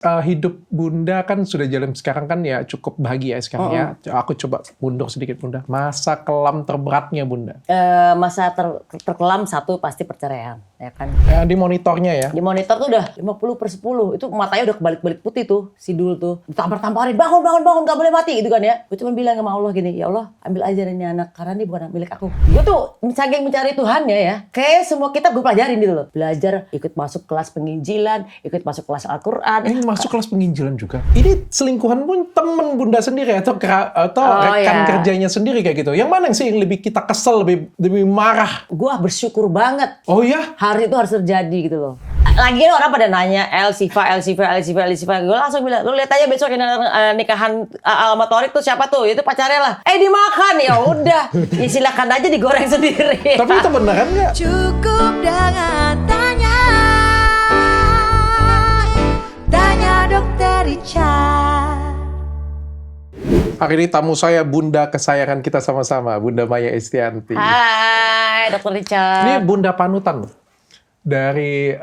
Hidup Bunda kan sudah jalan sekarang kan ya cukup bahagia sekarang ya. Aku coba mundur sedikit Bunda. Masa kelam terberatnya Bunda. Masa terkelam satu pasti perceraian, ya kan? Di monitornya ya. Di monitor tuh udah 50/10. Itu matanya udah kebalik-balik putih tuh, si Dul tuh. Ditampar-tamparin, bangun, gak boleh mati gitu kan ya. Gue cuma bilang sama Allah gini, ya Allah ambil aja ini anak, karena ini bukan milik aku. Gue tuh saking mencari Tuhannya ya. Kayak semua kitab gue pelajarin gitu loh. Belajar, ikut masuk kelas penginjilan, ikut masuk kelas Al-Quran. Masuk kelas penginjilan juga. Ini selingkuhan pun temen Bunda sendiri atau rekan kerjanya sendiri kayak gitu. Yang mana sih yang lebih kita kesel, lebih marah? Gue bersyukur banget. Oh ya? Hari itu harus terjadi gitu loh. Lagian orang pada nanya El Sifa. Gue langsung bilang, lu lihat aja besok nikahan Alma Thorik tuh siapa tuh? Itu pacarnya lah. Dimakan ya udah. Ya silakan aja digoreng sendiri. Tapi itu beneran nggak? Cukup dengan tanya Dokter Richard. Hari ini tamu saya Bunda kesayangan kita sama-sama, Bunda Maya Estianti. Hai Dokter Richard. Ini Bunda panutan dari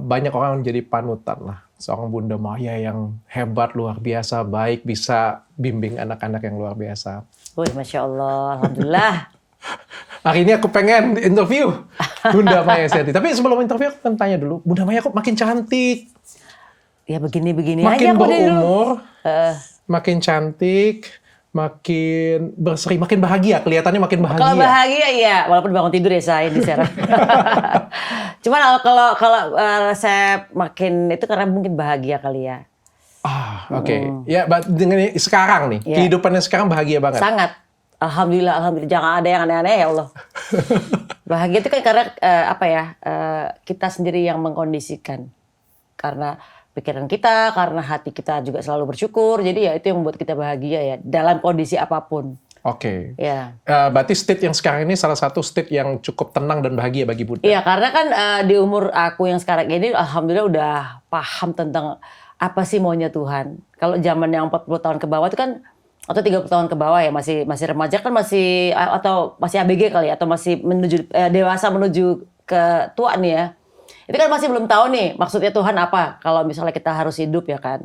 banyak orang menjadi panutan lah. Seorang Bunda Maya yang hebat, luar biasa, baik, bisa bimbing anak-anak yang luar biasa. Wih, Masya Allah, Alhamdulillah. Hari ini aku pengen interview Bunda Maya Estianti. Tapi sebelum interview aku pengen tanya dulu, Bunda Maya kok makin cantik? Ya begini-begini makin aja. Makin berumur, makin cantik, makin berseri, makin bahagia. Kelihatannya makin bahagia. Kalau bahagia iya, walaupun bangun tidur ya saya di sana. Cuman kalau saya makin itu karena mungkin bahagia kali ya. Oke. Ya, dengan sekarang nih, kehidupannya sekarang bahagia banget. Sangat. Alhamdulillah. Jangan ada yang aneh-aneh ya Allah. Bahagia itu kan karena kita sendiri yang mengkondisikan. Karena pikiran kita, karena hati kita juga selalu bersyukur. Jadi ya itu yang membuat kita bahagia ya dalam kondisi apapun. Oke. Ya. Berarti state yang sekarang ini salah satu state yang cukup tenang dan bahagia bagi Bunda. Iya, karena kan di umur aku yang sekarang ini alhamdulillah udah paham tentang apa sih maunya Tuhan. Kalau zaman yang 40 tahun ke bawah itu kan atau 30 tahun ke bawah ya masih remaja kan atau masih ABG kali atau masih menuju dewasa menuju ke tua nih ya. Itu kan masih belum tahu nih maksudnya Tuhan apa kalau misalnya kita harus hidup ya kan.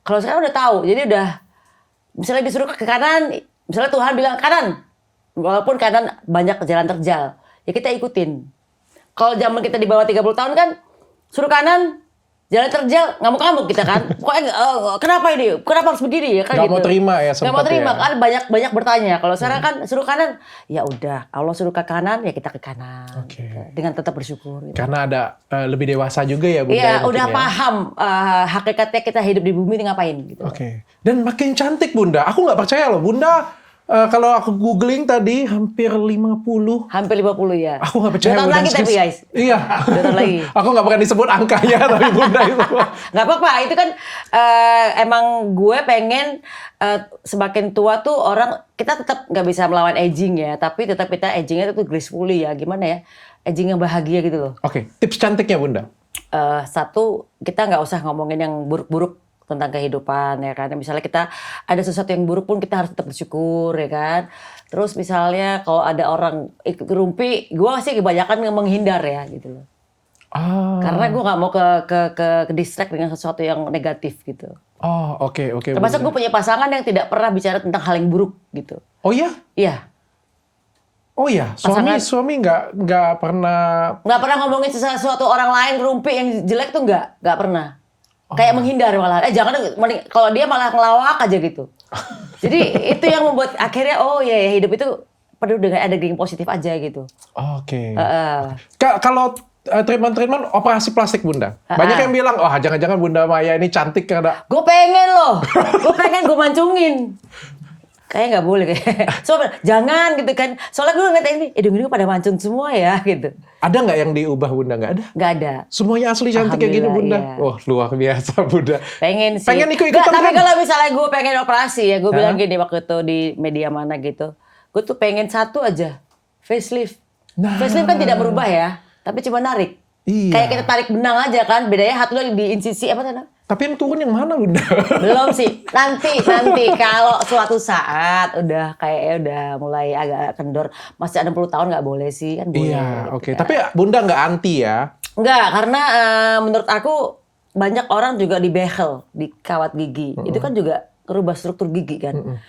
Kalau sekarang udah tahu, jadi udah misalnya disuruh ke kanan, misalnya Tuhan bilang kanan, walaupun kanan banyak jalan terjal, ya kita ikutin. Kalau zaman kita di bawah 30 tahun kan suruh kanan, jalan terjal, ngamuk-ngamuk kita kan. Kenapa ini? Kenapa harus begini ya kan? Gak gitu. mau terima ya. Gak mau terima kan banyak bertanya. Kalau sekarang kan suruh kanan, ya udah. Allah suruh ke kanan, ya kita ke kanan. Okay. Dengan tetap bersyukur. Gitu. Karena ada lebih dewasa juga ya Bunda. Iya, udah paham hakikatnya kita hidup di bumi ini ngapain gitu. Oke. Dan makin cantik Bunda. Aku nggak percaya loh Bunda. Kalau aku googling tadi hampir 50. Hampir 50 ya. Aku nggak percaya. 2 tahun lagi tapi guys. Iya. 2 tahun lagi. Aku nggak pernah disebut angkanya tapi Bunda itu. Nggak apa-apa. Itu kan emang gue pengen semakin tua tuh orang kita tetap nggak bisa melawan aging ya. Tapi tetap kita agingnya itu gracefully ya. Gimana ya? Aging yang bahagia gitu loh. Oke. Tips cantiknya Bunda. Satu, kita nggak usah ngomongin yang buruk-buruk tentang kehidupan ya kan. Misalnya kita ada sesuatu yang buruk pun kita harus tetap bersyukur ya kan. Terus misalnya kalau ada orang ikut rumpi, gue sih kebanyakan menghindar ya gitu loh. Karena gue nggak mau ke distract dengan sesuatu yang negatif gitu. Oke. Termasuk gue punya pasangan yang tidak pernah bicara tentang hal yang buruk gitu. Oh ya? Iya. Oh ya, suami nggak pernah ngomongin sesuatu orang lain rumpi yang jelek tuh nggak pernah. Kayak menghindar malah. Jangan kalau dia malah ngelawak aja gitu. Jadi itu yang membuat akhirnya hidup itu perlu dengan ada yang positif aja gitu. Oke. Kalau treatment operasi plastik Bunda. Banyak yang bilang, jangan-jangan Bunda Maya ini cantik karena gue pengen loh. Gue mancungin. Kayaknya nggak boleh kayak. Soalnya jangan gitu kan. Soalnya gue ngeliat ini, hidung pada mancung semua ya gitu. Ada nggak yang diubah Bunda? Nggak ada? Nggak ada. Semuanya asli cantik kayak gini Bunda? Iya. Luar biasa Bunda. Pengen sih. Pengen ikut-ikutan tapi kan? kalau misalnya gue pengen operasi ya, gue bilang gini waktu itu di media mana gitu. Gue tuh pengen satu aja, facelift. Facelift kan tidak berubah ya, tapi cuma narik. Iya. Kayak kita tarik benang aja kan, bedanya hati lo di insisi apa tadi? Tapi yang turun yang mana Bunda? Belum sih. Nanti kalau suatu saat udah kayaknya udah mulai agak kendor, masih ada 60 tahun nggak boleh sih kan boleh. Iya, gitu oke. kan. Tapi Bunda nggak anti ya? Nggak, karena menurut aku banyak orang juga dibehel di kawat gigi. Itu kan juga merubah struktur gigi kan.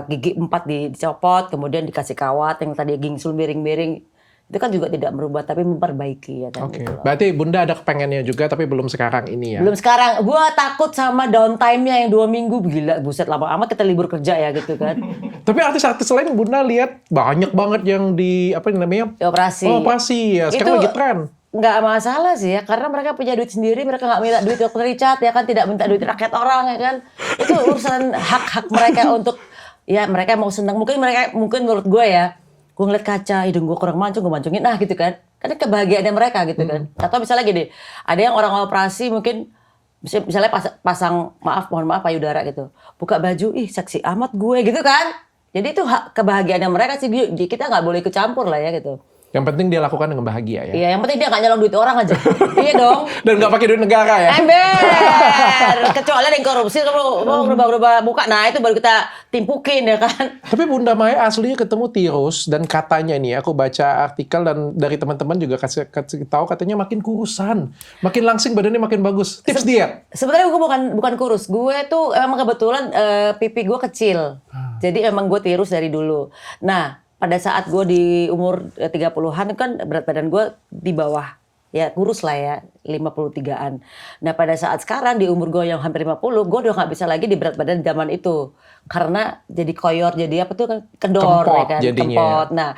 Gigi 4 dicopot, kemudian dikasih kawat yang tadi gingsul miring-miring. Itu kan juga tidak merubah, tapi memperbaiki ya kan. Oke, gitu loh. berarti Bunda ada kepengennya juga, tapi belum sekarang ini ya? Belum sekarang. Gue takut sama downtime-nya yang 2 minggu. Gila, buset lama amat kita libur kerja ya gitu kan. Tapi artis-artis lain Bunda lihat banyak banget yang di apa namanya? Operasi. Oh, operasi ya. Sekarang Itu lagi tren. nggak masalah sih ya, karena mereka punya duit sendiri, mereka nggak minta duit Dr. Richard ya kan, tidak minta duit rakyat orang ya kan. Itu urusan hak-hak mereka untuk ya mereka mau senang. Mungkin menurut gue ya, gue ngeliat kaca, hidung gue kurang mancung, gue mancungin gitu kan. Karena kebahagiaannya mereka gitu kan. Atau misalnya gini, ada yang orang operasi mungkin misalnya pasang mohon maaf payudara gitu, buka baju, ih seksi amat gue gitu kan. Jadi itu hak kebahagiaannya mereka sih, kita nggak boleh ikut campur lah ya gitu. Yang penting dia lakukan dengan bahagia ya. Iya, yang penting dia nggak nyolong duit orang aja. Iya dong. Dan nggak pakai duit negara ya. Ember. Kecuali ada yang korupsi, kalau mau berubah muka, nah itu baru kita timpukin ya kan. Tapi Bunda Maya aslinya ketemu tirus dan katanya nih aku baca artikel dan dari teman-teman juga kasih tahu katanya makin kurusan, makin langsing badannya makin bagus. Tips diet. Sebenarnya gue bukan kurus. Gue tuh emang kebetulan pipi gue kecil. Jadi emang gue tirus dari dulu. Nah, pada saat gue di umur 30-an kan berat badan gue di bawah. Ya kurus lah ya, 53-an. Nah pada saat sekarang di umur gue yang hampir 50, gue udah gak bisa lagi di berat badan zaman itu. Karena jadi koyor, jadi apa tuh kan kendor Kempot ya kan. jadinya. Kempot. Nah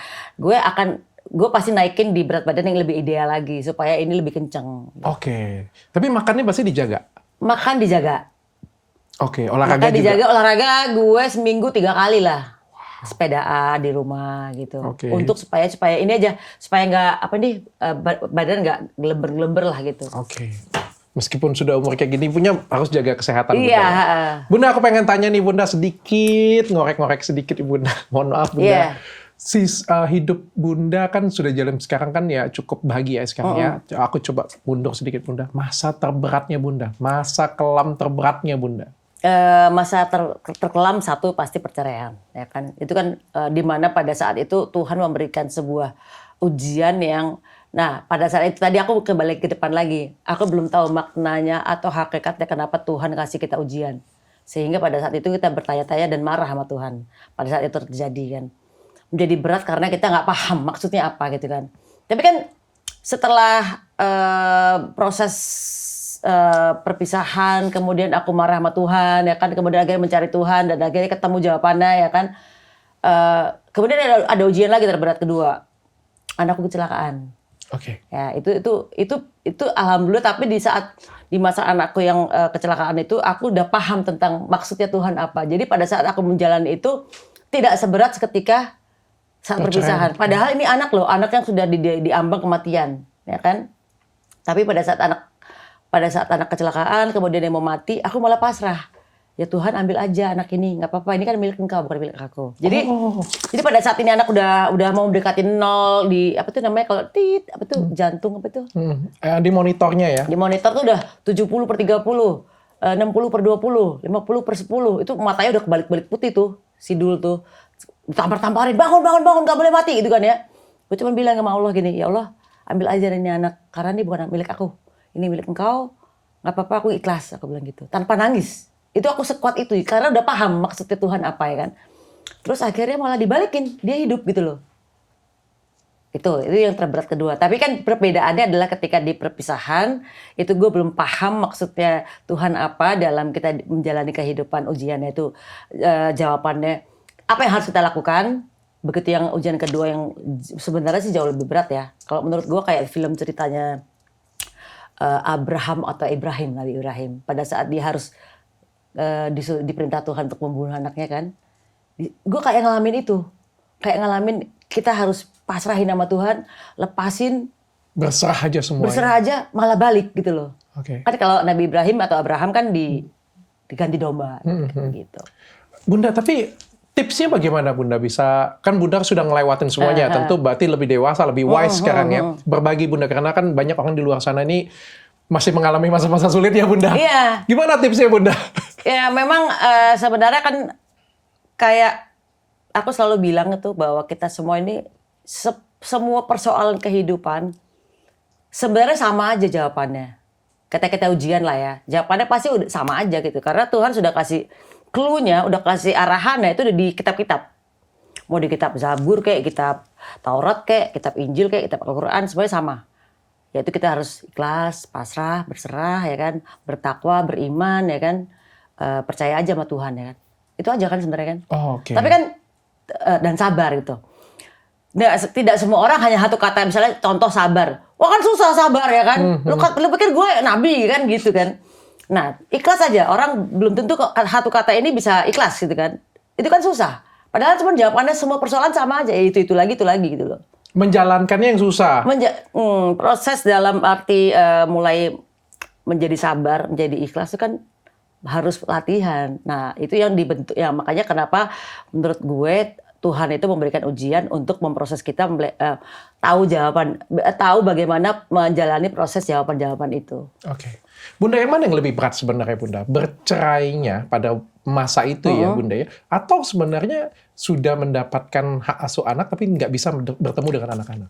gue pasti naikin di berat badan yang lebih ideal lagi. Supaya ini lebih kenceng. Oke. Tapi makannya pasti dijaga. Makan dijaga. Oke, olahraga Makan juga. dijaga, olahraga gue seminggu 3 kali lah. Sepedaan di rumah gitu. Oke. Untuk supaya ini aja, supaya nggak badan nggak gelember-gelember lah gitu. Oke. Meskipun sudah umur kayak gini punya harus jaga kesehatan Bunda. Iya. Ya. Bunda aku pengen tanya nih Bunda sedikit ngorek-ngorek sedikit Bunda. Mohon maaf Bunda. Iya. Hidup Bunda kan sudah jalan sekarang kan ya cukup bahagia sekarang ya. Aku coba mundur sedikit Bunda. Masa terberatnya Bunda. Masa kelam terberatnya Bunda. Masa terkelam satu pasti perceraian ya kan, itu kan di mana pada saat itu Tuhan memberikan sebuah ujian yang, nah pada saat itu tadi aku kembali ke depan lagi, aku belum tahu maknanya atau hakikatnya kenapa Tuhan kasih kita ujian, sehingga pada saat itu kita bertanya-tanya dan marah sama Tuhan pada saat itu terjadi kan, menjadi berat karena kita nggak paham maksudnya apa gitu kan. Tapi kan setelah proses perpisahan, kemudian aku marah sama Tuhan ya kan, kemudian akhirnya mencari Tuhan dan akhirnya ketemu jawabannya ya kan. Kemudian ada ujian lagi terberat kedua, anakku kecelakaan. Oke. Ya itu alhamdulillah, tapi di masa anakku yang kecelakaan itu aku udah paham tentang maksudnya Tuhan apa. Jadi pada saat aku menjalani itu tidak seberat seketika saat perpisahan. Padahal ini anak yang sudah diambang kematian ya kan. Tapi pada saat anak kecelakaan, kemudian dia mau mati, aku malah pasrah. Ya Tuhan ambil aja anak ini, nggak apa-apa. Ini kan milik Engkau, bukan milik aku. Jadi pada saat ini anak udah mau mendekati 0 di apa tuh namanya kalau jantung apa tuh? Di monitornya ya. Di monitor tuh udah 70/30, 60/20, 50/10. Itu matanya udah kebalik-balik putih tuh, sidul tuh. Tampar-tamparin, bangun, nggak boleh mati gitu kan ya. Gue cuma bilang sama Allah gini, ya Allah, ambil aja ini anak, karena ini bukan milik aku. Ini milik Engkau, nggak apa-apa, aku ikhlas, aku bilang gitu. Tanpa nangis. Itu aku sekuat itu, karena udah paham maksudnya Tuhan apa ya kan. Terus akhirnya malah dibalikin, dia hidup gitu loh. Itu yang terberat kedua. Tapi kan perbedaannya adalah ketika di perpisahan, itu gue belum paham maksudnya Tuhan apa dalam kita menjalani kehidupan ujiannya itu. Jawabannya, apa yang harus kita lakukan? Begitu yang ujian kedua yang sebenarnya sih jauh lebih berat ya. Kalau menurut gue kayak film ceritanya Abraham atau Nabi Ibrahim, pada saat dia harus diperintah Tuhan untuk membunuh anaknya kan, gue kayak ngalamin itu, kita harus pasrahin sama Tuhan, lepasin, berserah aja semuanya. Berserah aja malah balik gitu loh. Oke. Kan kalau Nabi Ibrahim atau Abraham kan diganti domba gitu. Bunda, tapi tipsnya bagaimana Bunda bisa, kan Bunda sudah ngelewatin semuanya, tentu berarti lebih dewasa, lebih wise sekarang ya. Berbagi Bunda, karena kan banyak orang di luar sana ini masih mengalami masa-masa sulit ya Bunda. Iya. Gimana tipsnya Bunda? Ya memang sebenarnya kan kayak aku selalu bilang itu bahwa kita semua ini semua persoalan kehidupan sebenarnya sama aja jawabannya. kita ujian lah ya, jawabannya pasti udah sama aja gitu. Karena Tuhan sudah kasih clue-nya, udah kasih arahannya itu udah di kitab-kitab. Mau di kitab Zabur kayak, kitab Taurat kayak, kitab Injil kayak, kitab Al-Quran, semuanya sama. Yaitu kita harus ikhlas, pasrah, berserah ya kan, bertakwa, beriman ya kan, percaya aja sama Tuhan ya kan. Itu aja kan sebenarnya kan. Oh, oke. Tapi kan dan sabar gitu. Nah, tidak semua orang hanya satu kata, misalnya contoh sabar. Wah kan susah sabar ya kan. Lu pikir gue nabi kan gitu kan. Nah ikhlas aja. Orang belum tentu satu kata ini bisa ikhlas gitu kan. Itu kan susah. Padahal cuma jawabannya semua persoalan sama aja. Itu lagi gitu loh. Menjalankannya yang susah. Proses dalam arti mulai menjadi sabar, menjadi ikhlas itu kan harus latihan. Nah itu yang dibentuk. Ya makanya kenapa menurut gue Tuhan itu memberikan ujian untuk memproses kita tahu bagaimana menjalani proses jawaban-jawaban itu. Oke. Bunda, yang mana yang lebih berat sebenarnya Bunda? Bercerainya pada masa itu ya Bunda ya? Atau sebenarnya sudah mendapatkan hak asuh anak tapi nggak bisa bertemu dengan anak-anak?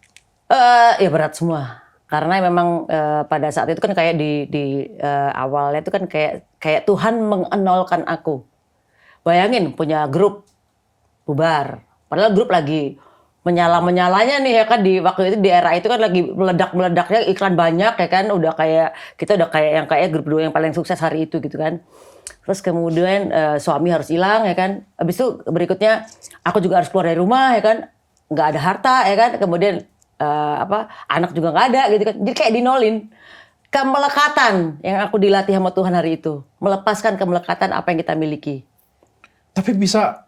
Ya berat semua. Karena memang pada saat itu kan kayak di awalnya itu kan kayak Tuhan mengenolkan aku. Bayangin punya grup bubar. Padahal grup lagi menyala-menyalanya nih ya kan, di waktu itu di era itu kan lagi meledak-meledaknya iklan banyak ya kan, kita udah kayak grup 2 yang paling sukses hari itu gitu kan. Terus kemudian suami harus hilang ya kan. Habis itu berikutnya aku juga harus keluar dari rumah ya kan. Nggak ada harta ya kan. Kemudian anak juga nggak ada gitu kan. Jadi kayak dinolin. Kemelekatan yang aku dilatih sama Tuhan hari itu. Melepaskan kemelekatan apa yang kita miliki. Tapi bisa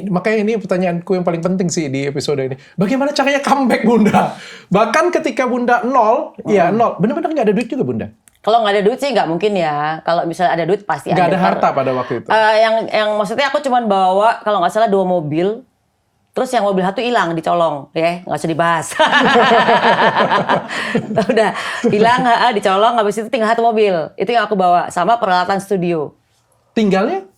makanya ini pertanyaanku yang paling penting sih di episode ini. Bagaimana caranya comeback Bunda? Bahkan ketika Bunda nol, benar-benar nggak ada duit juga Bunda? Kalau nggak ada duit sih nggak mungkin ya. Kalau misalnya ada duit pasti nggak ada. Ada harta pada waktu itu? Yang maksudnya aku cuma bawa kalau nggak salah 2 mobil. Terus yang mobil 1 hilang, dicolong, ya nggak usah dibahas. Udah hilang, dicolong, habis itu tinggal 1 mobil. Itu yang aku bawa sama peralatan studio. Tinggalnya?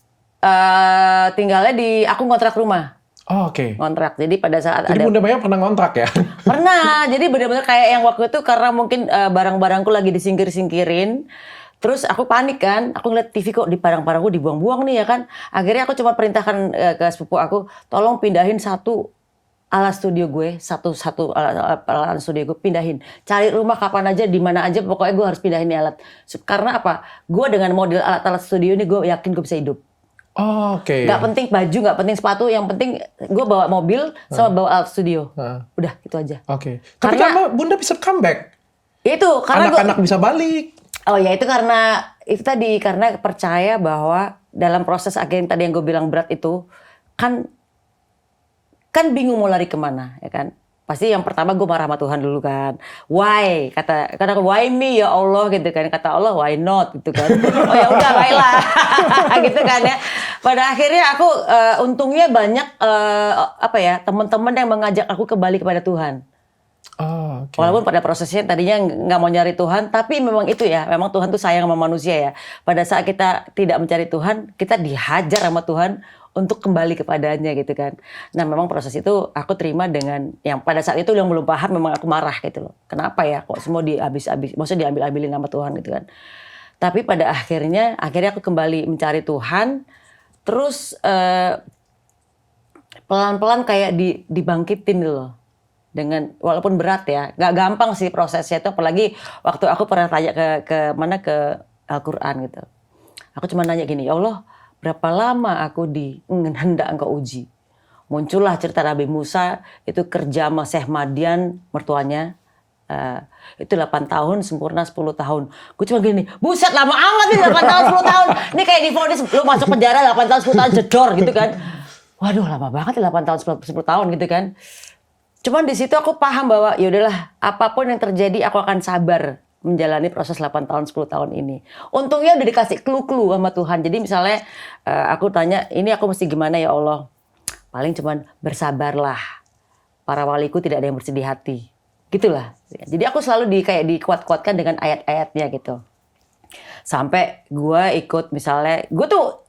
Tinggalnya aku ngontrak rumah. Oh, oke. Ngontrak. Jadi pada saat Jadi Bunda Maya pernah ngontrak ya? Pernah. Jadi benar-benar kayak yang waktu itu karena mungkin barang-barangku lagi disingkir-singkirin. Terus aku panik kan. Aku ngeliat TV kok di barang-barangku dibuang-buang nih ya kan. Akhirnya aku cuma perintahkan ke sepupu aku, tolong pindahin 1 alat studio gue, satu alat studio gue pindahin. Cari rumah kapan aja, di mana aja, pokoknya gue harus pindahin nih alat. Karena apa? Gue dengan model alat-alat studio ini gue yakin gue bisa hidup. Oh, oke. Gak penting baju, gak penting sepatu, yang penting gue bawa mobil sama bawa alat studio. Udah, gitu aja. Oke. Tapi karena Bunda bisa comeback. Itu karena anak-anak bisa balik. Oh ya, itu karena percaya bahwa dalam proses akhirnya tadi yang gue bilang berat itu kan bingung mau lari kemana ya kan. Pasti yang pertama gue marah sama Tuhan dulu kan. Why? Kata why me ya Allah gitu kan. Kata Allah why not gitu kan. Oh ya udah baiklah. Gitu kan ya. Pada akhirnya aku untungnya banyak teman-teman yang mengajak aku kembali kepada Tuhan. Oh, okay. Walaupun pada prosesnya tadinya nggak mau nyari Tuhan, tapi memang itu ya, memang Tuhan tuh sayang sama manusia ya. Pada saat kita tidak mencari Tuhan, kita dihajar sama Tuhan untuk kembali kepadanya gitu kan. Nah memang proses itu aku terima dengan yang pada saat itu yang belum paham, memang aku marah gitu loh. Kenapa ya kok semua maksudnya diambil-ambilin sama Tuhan gitu kan. Tapi pada akhirnya aku kembali mencari Tuhan, terus pelan-pelan kayak dibangkitin gitu loh. Dengan walaupun berat ya, nggak gampang sih prosesnya itu, apalagi waktu aku pernah tanya ke Al-Quran gitu. Aku cuma nanya gini, ya Allah, berapa lama aku hendak engkau uji? Muncullah cerita Nabi Musa itu kerja sama Syekh Madian mertuanya. Itu 8 tahun sempurna 10 tahun. Gue cuma gini, buset lama amat nih 8 tahun 10 tahun. Ini kayak divonis lu masuk penjara 8 tahun 10 tahun jedor gitu kan. Waduh lama banget ya 8 tahun 10 tahun gitu kan. Cuman di situ aku paham bahwa ya udahlah, apapun yang terjadi aku akan sabar menjalani proses 8 tahun 10 tahun ini. Untungnya udah dikasih clue-clue sama Tuhan. Jadi misalnya aku tanya, ini aku mesti gimana ya Allah? Paling cuman bersabarlah. Para waliku tidak ada yang bersedih hati. Gitulah. Jadi aku selalu dikuat-kuatkan dengan ayat-ayatnya gitu. Sampai gue ikut misalnya, gue tuh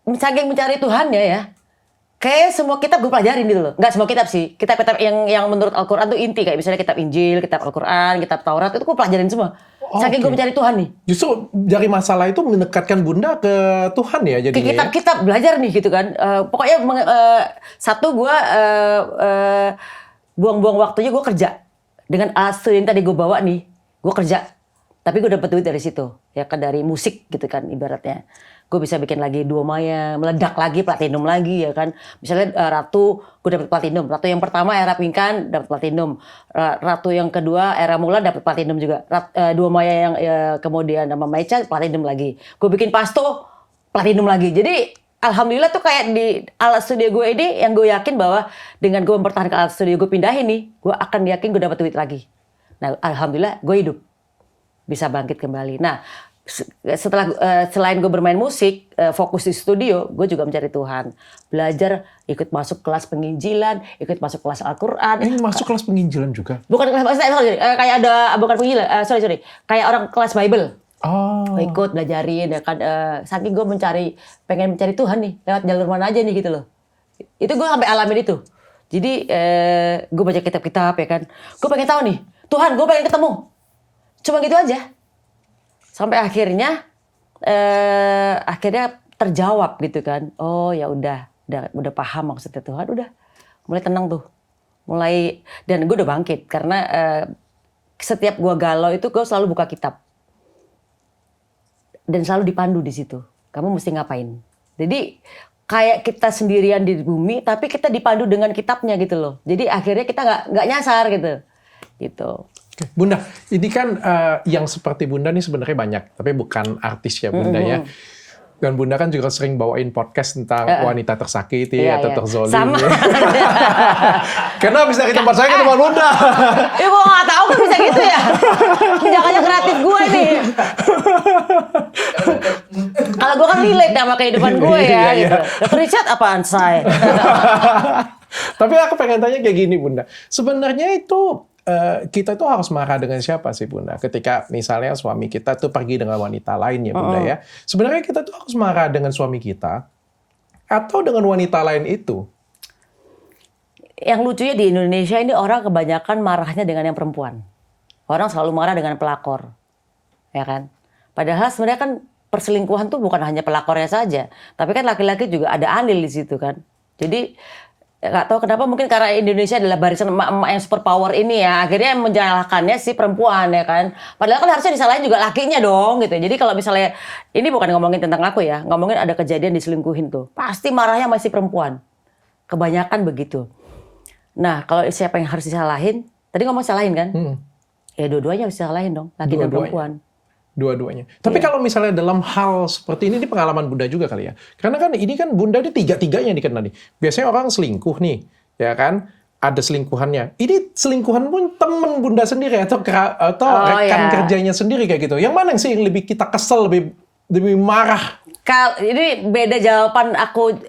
saking mencari Tuhan ya. kayak semua kitab gue pelajarin gitu loh. Nggak semua kitab sih. Kitab-kitab yang menurut Al-Quran tuh inti. Kayak misalnya kitab Injil, kitab Al-Quran, kitab Taurat. Itu gue pelajarin semua. Saking gue mencari Tuhan nih. Justru dari masalah itu mendekatkan Bunda ke Tuhan ya jadinya. Kitab-kitab belajar nih gitu kan. Pokoknya satu gue buang-buang waktunya gue kerja. Dengan alat studi yang tadi gue bawa nih. Gue kerja. Tapi gue dapet duit dari situ. Ya kan dari musik gitu kan ibaratnya. Gue bisa bikin lagi Duo Maya, meledak lagi, platinum lagi ya kan. Misalnya Ratu, gue dapet platinum. Ratu yang pertama era Pingkan dapet platinum. Ratu yang kedua era Mulan dapet platinum juga. Duo Maya yang kemudian nama Maica platinum lagi. Gue bikin Pasto platinum lagi. Jadi alhamdulillah tuh kayak di alat studio gue ini yang gue yakin bahwa dengan gue mempertahankan alat studio gue pindahin nih, gue akan yakin gue dapet duit lagi. Nah alhamdulillah gue hidup. Bisa bangkit kembali. Nah setelah selain gue bermain musik, fokus di studio, gue juga mencari Tuhan, belajar, ikut masuk kelas penginjilan, ikut masuk kelas Al-Quran. Masuk kelas penginjilan juga? Bukan kelas, kayak ada bukan penginjilan, sorry, kayak orang kelas Bible. Ikut belajarin, ya kan. Saking gue pengen mencari Tuhan nih, lewat jalur mana aja nih gitu loh. Itu gue sampai alamin itu. Jadi gue baca kitab-kitab ya kan. Gue pengen tahu nih, Tuhan, gue pengen ketemu. Cuma gitu aja. Sampai akhirnya terjawab gitu kan. Oh ya udah paham maksudnya Tuhan, udah mulai tenang tuh. Dan gue udah bangkit karena setiap gue galau itu gue selalu buka kitab. Dan selalu dipandu di situ. Kamu mesti ngapain. Jadi kayak kita sendirian di bumi tapi kita dipandu dengan kitabnya gitu loh. Jadi akhirnya kita nggak nyasar gitu. Gitu. Oke, Bunda, ini kan yang seperti Bunda nih sebenarnya banyak, tapi bukan artis ya Bunda ya. Dan Bunda kan juga sering bawain podcast tentang wanita tersakiti atau terzolimi. Sama. Karena bisa di tempat saya ke tempat Bunda. Ya gue nggak tahu kan bisa gitu ya. Jangan kreatif gue nih. Kalau gue kan relate sama kehidupan gue ya. Gitu. Dr. Richard apaan saya? Tapi aku pengen tanya kayak gini Bunda. Sebenarnya itu kita tuh harus marah dengan siapa sih Bunda? Ketika misalnya suami kita tuh pergi dengan wanita lain ya Bunda ya. Sebenarnya kita tuh harus marah dengan suami kita atau dengan wanita lain itu? Yang lucunya di Indonesia ini orang kebanyakan marahnya dengan yang perempuan. Orang selalu marah dengan pelakor. Ya kan? Padahal sebenarnya kan perselingkuhan tuh bukan hanya pelakornya saja. Tapi kan laki-laki juga ada andil di situ kan. Jadi nggak tahu kenapa, mungkin karena Indonesia adalah barisan emak-emak yang super power ini ya, akhirnya menyalahkannya si perempuan ya kan. Padahal kan harusnya disalahin juga lakinya dong gitu. Jadi kalau misalnya ini bukan ngomongin tentang aku ya, ngomongin ada kejadian diselingkuhin tuh, pasti marahnya masih perempuan. Kebanyakan begitu. Nah kalau siapa yang harus disalahin? Tadi ngomong salahin kan? Ya dua-duanya harus disalahin dong, laki dan perempuan. Dua-duanya. Tapi kalau misalnya dalam hal seperti ini pengalaman Bunda juga kali ya. Karena kan ini kan Bunda ini tiga-tiganya dikenal nih. Biasanya orang selingkuh nih, ya kan? Ada selingkuhannya. Ini selingkuhan pun temen Bunda sendiri atau rekan kerjanya sendiri kayak gitu. Yang mana sih yang lebih kita kesel, lebih marah? Ini beda jawaban aku,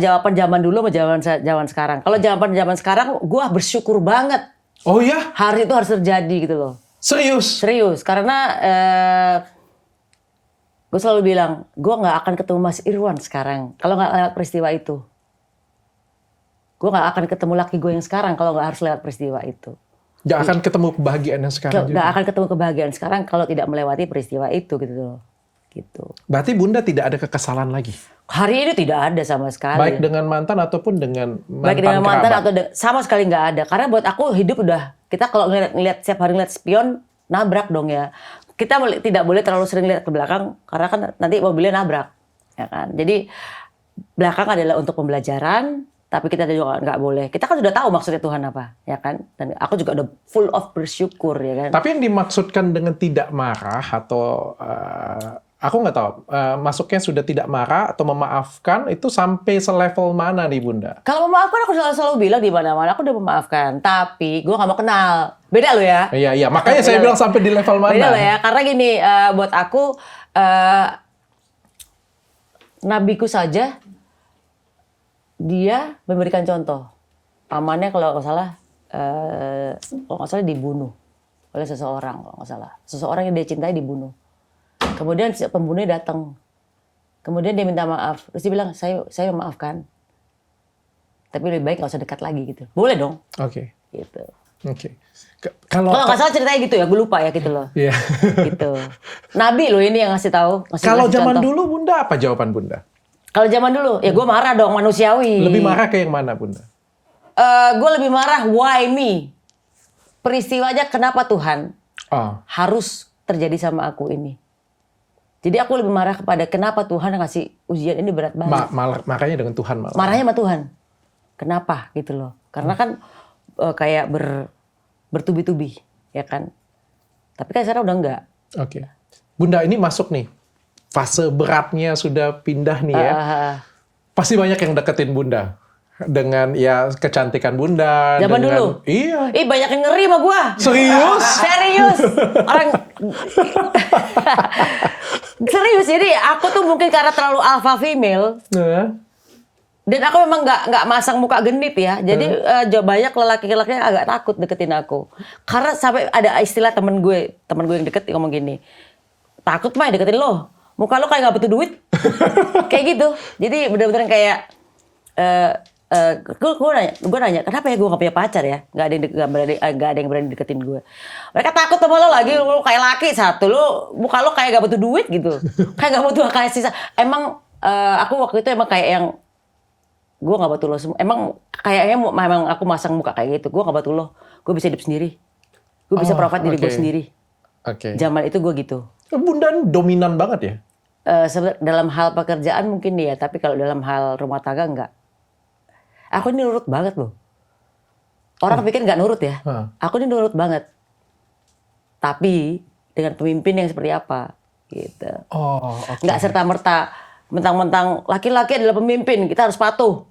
jawaban zaman dulu sama zaman sekarang. Kalau zaman sekarang, gue bersyukur banget. Oh ya? Hari itu harus terjadi gitu loh. Serius, karena gue selalu bilang, gue nggak akan ketemu Mas Irwan sekarang kalau nggak lewat peristiwa itu. Gue nggak akan ketemu laki gue yang sekarang kalau nggak harus lewat peristiwa itu. Nggak akan ketemu kebahagiaan yang sekarang juga. Nggak akan ketemu kebahagiaan sekarang kalau tidak melewati peristiwa itu gitu loh. Gitu. Berarti Bunda tidak ada kekesalan lagi? Hari ini tidak ada sama sekali. Baik dengan mantan ataupun dengan mantan Baik dengan mantan kerabat. atau sama sekali nggak ada. Karena buat aku hidup udah, kita kalau ngeliat setiap hari ngeliat spion, nabrak dong ya. Kita tidak boleh terlalu sering lihat ke belakang karena kan nanti mobilnya nabrak, ya kan. Jadi belakang adalah untuk pembelajaran, tapi kita juga nggak boleh. Kita kan sudah tahu maksudnya Tuhan apa, ya kan. Dan aku juga udah full of bersyukur, ya kan. Tapi yang dimaksudkan dengan tidak marah atau aku nggak tahu, masuknya sudah tidak marah atau memaafkan itu sampai selevel mana nih Bunda? Kalau memaafkan aku selalu bilang di mana-mana aku udah memaafkan, tapi gue nggak mau kenal. Beda loh ya. Iya, makanya saya bilang sampai di level mana. Beda loh ya, karena gini, buat aku nabiku saja dia memberikan contoh. Pamannya kalau nggak salah dibunuh oleh seseorang, kalau nggak salah. Seseorang yang dia cintai dibunuh. Kemudian pembunuhnya datang. Kemudian dia minta maaf. Terus dia bilang, saya memaafkan. tapi lebih baik nggak usah dekat lagi gitu. Boleh dong, Oke. gitu. Oke. Kalau nggak salah ceritanya gitu ya, gue lupa ya gitu loh. Iya. Gitu. Nabi loh ini yang ngasih tahu. Kalau ngasih zaman contoh. dulu Bunda apa jawaban Bunda? Kalau zaman dulu, ya gue marah dong, manusiawi. Lebih marah ke yang mana Bunda? Gue lebih marah, why me? Peristiwanya kenapa Tuhan Oh, harus terjadi sama aku ini? Jadi aku lebih marah kepada kenapa Tuhan ngasih ujian ini berat banget. makanya dengan Tuhan malah. Marahnya sama Tuhan. Kenapa gitu loh? Karena kan kayak bertubi-tubi, ya kan? Tapi kan sekarang udah enggak. Oke. Bunda ini masuk nih. Fase beratnya sudah pindah nih ya. Pasti banyak yang deketin Bunda. Dengan ya kecantikan Bunda. Zaman dengan, dulu? Iya. Ih banyak yang ngeri sama gua. Serius? Serius. Orang serius. Jadi aku tuh mungkin karena terlalu alpha female Nah. dan aku memang nggak masang muka genit ya. Jadi banyak lelaki-lelaki yang agak takut deketin aku. Karena sampai ada istilah temen gue yang deket ngomong gini. Takut mah deketin lo. Muka lo kayak nggak butuh duit. Kayak gitu. Jadi bener-bener kayak gue nanya, kenapa ya gue gak punya pacar ya? Gak ada yang berani deketin gue. Mereka takut sama lo lagi, lo kayak laki satu, lo muka lo kayak gak butuh duit gitu. Kayak gak butuh kayak sisa. Emang aku waktu itu emang kayak yang gue gak butuh lo semua. Emang kayaknya memang aku masang muka kayak gitu. Gue gak butuh lo, gue bisa hidup sendiri. Gue bisa provide diri gue sendiri. Oke. Zaman itu gue gitu. Bunda dominan banget ya? Dalam hal pekerjaan mungkin dia, tapi kalau dalam hal rumah tangga enggak. Aku ini nurut banget loh. Orang pikir nggak nurut ya. Aku ini nurut banget. Tapi dengan pemimpin yang seperti apa, gitu. Oh, oke. Nggak serta-merta, mentang-mentang laki-laki adalah pemimpin, kita harus patuh.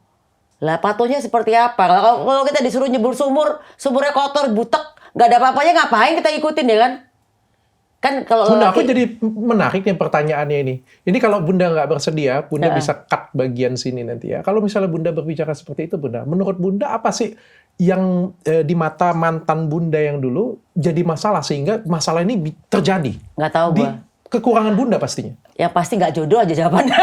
Lah patuhnya seperti apa? Kalau kita disuruh nyebur sumurnya kotor, butek, nggak ada apa-apanya, ngapain kita ikutin ya kan? Kan kalau Bunda, aku jadi menarik nih pertanyaannya ini. Ini kalau Bunda nggak bersedia, Bunda bisa cut bagian sini nanti ya. Kalau misalnya Bunda berbicara seperti itu, Bunda, menurut Bunda apa sih yang di mata mantan Bunda yang dulu jadi masalah sehingga masalah ini terjadi? nggak tahu Di gua. kekurangan Bunda pastinya. Yang pasti nggak jodoh aja jawabannya.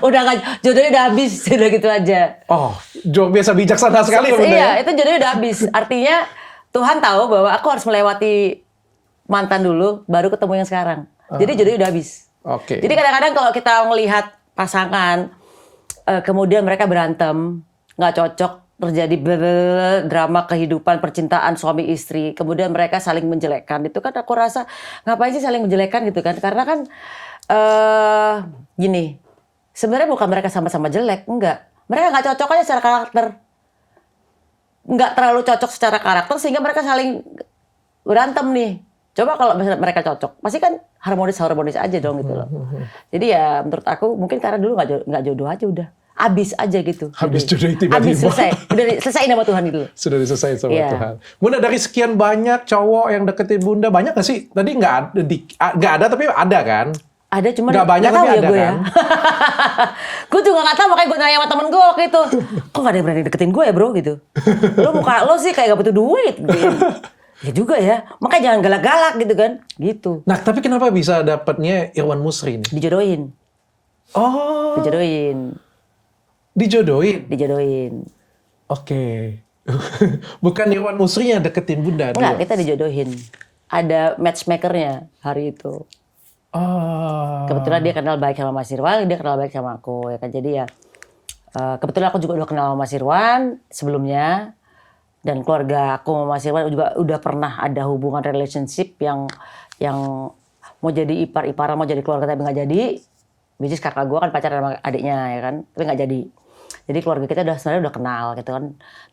Udah nggak jodohnya udah habis, udah gitu aja. Oh, biasa bijaksana sekali ya Bunda. Iya, Ya? itu jodohnya udah habis. Artinya Tuhan tahu bahwa aku harus melewati mantan dulu, baru ketemu yang sekarang. Jadi jodohnya udah habis. Oke. Jadi kadang-kadang kalau kita melihat pasangan, kemudian mereka berantem, nggak cocok, terjadi drama kehidupan, percintaan suami istri, kemudian mereka saling menjelekkan. Itu kan aku rasa ngapain sih saling menjelekkan gitu kan? Karena kan gini, sebenarnya bukan mereka sama-sama jelek, enggak. Mereka nggak cocok aja secara karakter. Nggak terlalu cocok secara karakter sehingga mereka saling berantem nih. Coba kalau misalnya mereka cocok, pasti kan harmonis aja dong gitu loh. Jadi ya menurut aku mungkin karena dulu nggak jodoh aja udah. Abis aja gitu. Habis jodoh tiba-tiba. Abis selesai. Udah selesai sama Tuhan gitu. Sudah diselesaikan sama Iya. Tuhan. Bunda, dari sekian banyak cowok yang deketin Bunda, banyak nggak sih? Tadi nggak ada tapi ada kan? Ada cuman Nggak banyak nggak tahu tapi ya ada gue kan? ya. Gue juga nggak tahu, makanya gue nanya sama temen gue waktu itu. Kok nggak ada yang berani deketin gue ya bro gitu. Muka lo sih kayak gak butuh duit. Gitu. Ya juga ya. Makanya jangan galak-galak gitu kan. Gitu. Nah, tapi kenapa bisa dapatnya Irwan Musri nih? Dijodohin. Oh, Dijodohin. dijodohin. Oke. Bukan Irwan Musri yang deketin Bunda. Enggak, dia. kita dijodohin. Ada matchmakernya hari itu. Oh. Kebetulan dia kenal baik sama Mas Irwan, dia kenal baik sama aku ya kan. Jadi ya kebetulan aku juga udah kenal sama Mas Irwan sebelumnya, dan keluarga aku sama Mas Irwan juga udah pernah ada hubungan relationship yang mau jadi ipar-iparan, mau jadi keluarga tapi nggak jadi. Which is kakak gue kan pacaran sama adiknya ya kan, tapi nggak jadi. Jadi keluarga kita sebenarnya udah kenal gitu kan.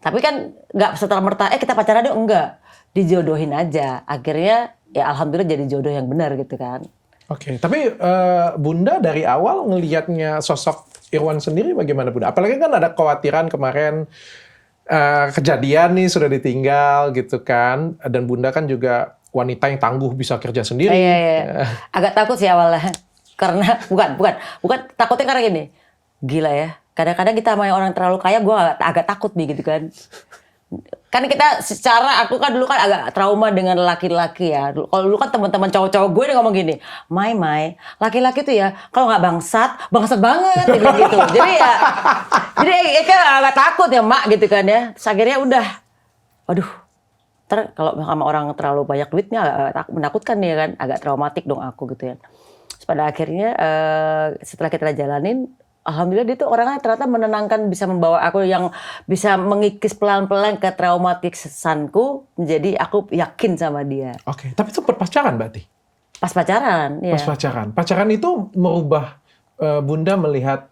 Tapi kan nggak serta-merta kita pacaran dong, enggak. Dijodohin aja. Akhirnya ya alhamdulillah jadi jodoh yang benar gitu kan. Oke, tapi Bunda dari awal ngelihatnya sosok Irwan sendiri bagaimana Bunda? Apalagi kan ada kekhawatiran kemarin kejadian nih sudah ditinggal gitu kan, dan Bunda kan juga wanita yang tangguh bisa kerja sendiri. Iya. Agak takut sih awalnya. Karena bukan takutnya karena gini. Gila ya. Kadang-kadang kita sama orang terlalu kaya, gue agak takut nih gitu kan. Kan kita aku kan dulu kan agak trauma dengan laki-laki ya. Kalau dulu kan teman-teman cowok-cowok gue ngomong gini, Mai, laki-laki tuh ya kalau nggak bangsat banget gitu. Jadi kan agak takut ya mak gitu kan ya. Terus akhirnya udah, aduh, kalau sama orang terlalu banyak duitnya agak menakutkan ya kan, agak traumatik dong aku gitu ya. Terus pada akhirnya setelah kita jalanin, alhamdulillah dia tuh orangnya ternyata menenangkan, bisa membawa aku yang bisa mengikis pelan-pelan ke traumatisanku menjadi aku yakin sama dia. Oke, tapi sempat pacaran berarti? Pas pacaran, ya. Pas pacaran. Pacaran itu merubah Bunda melihat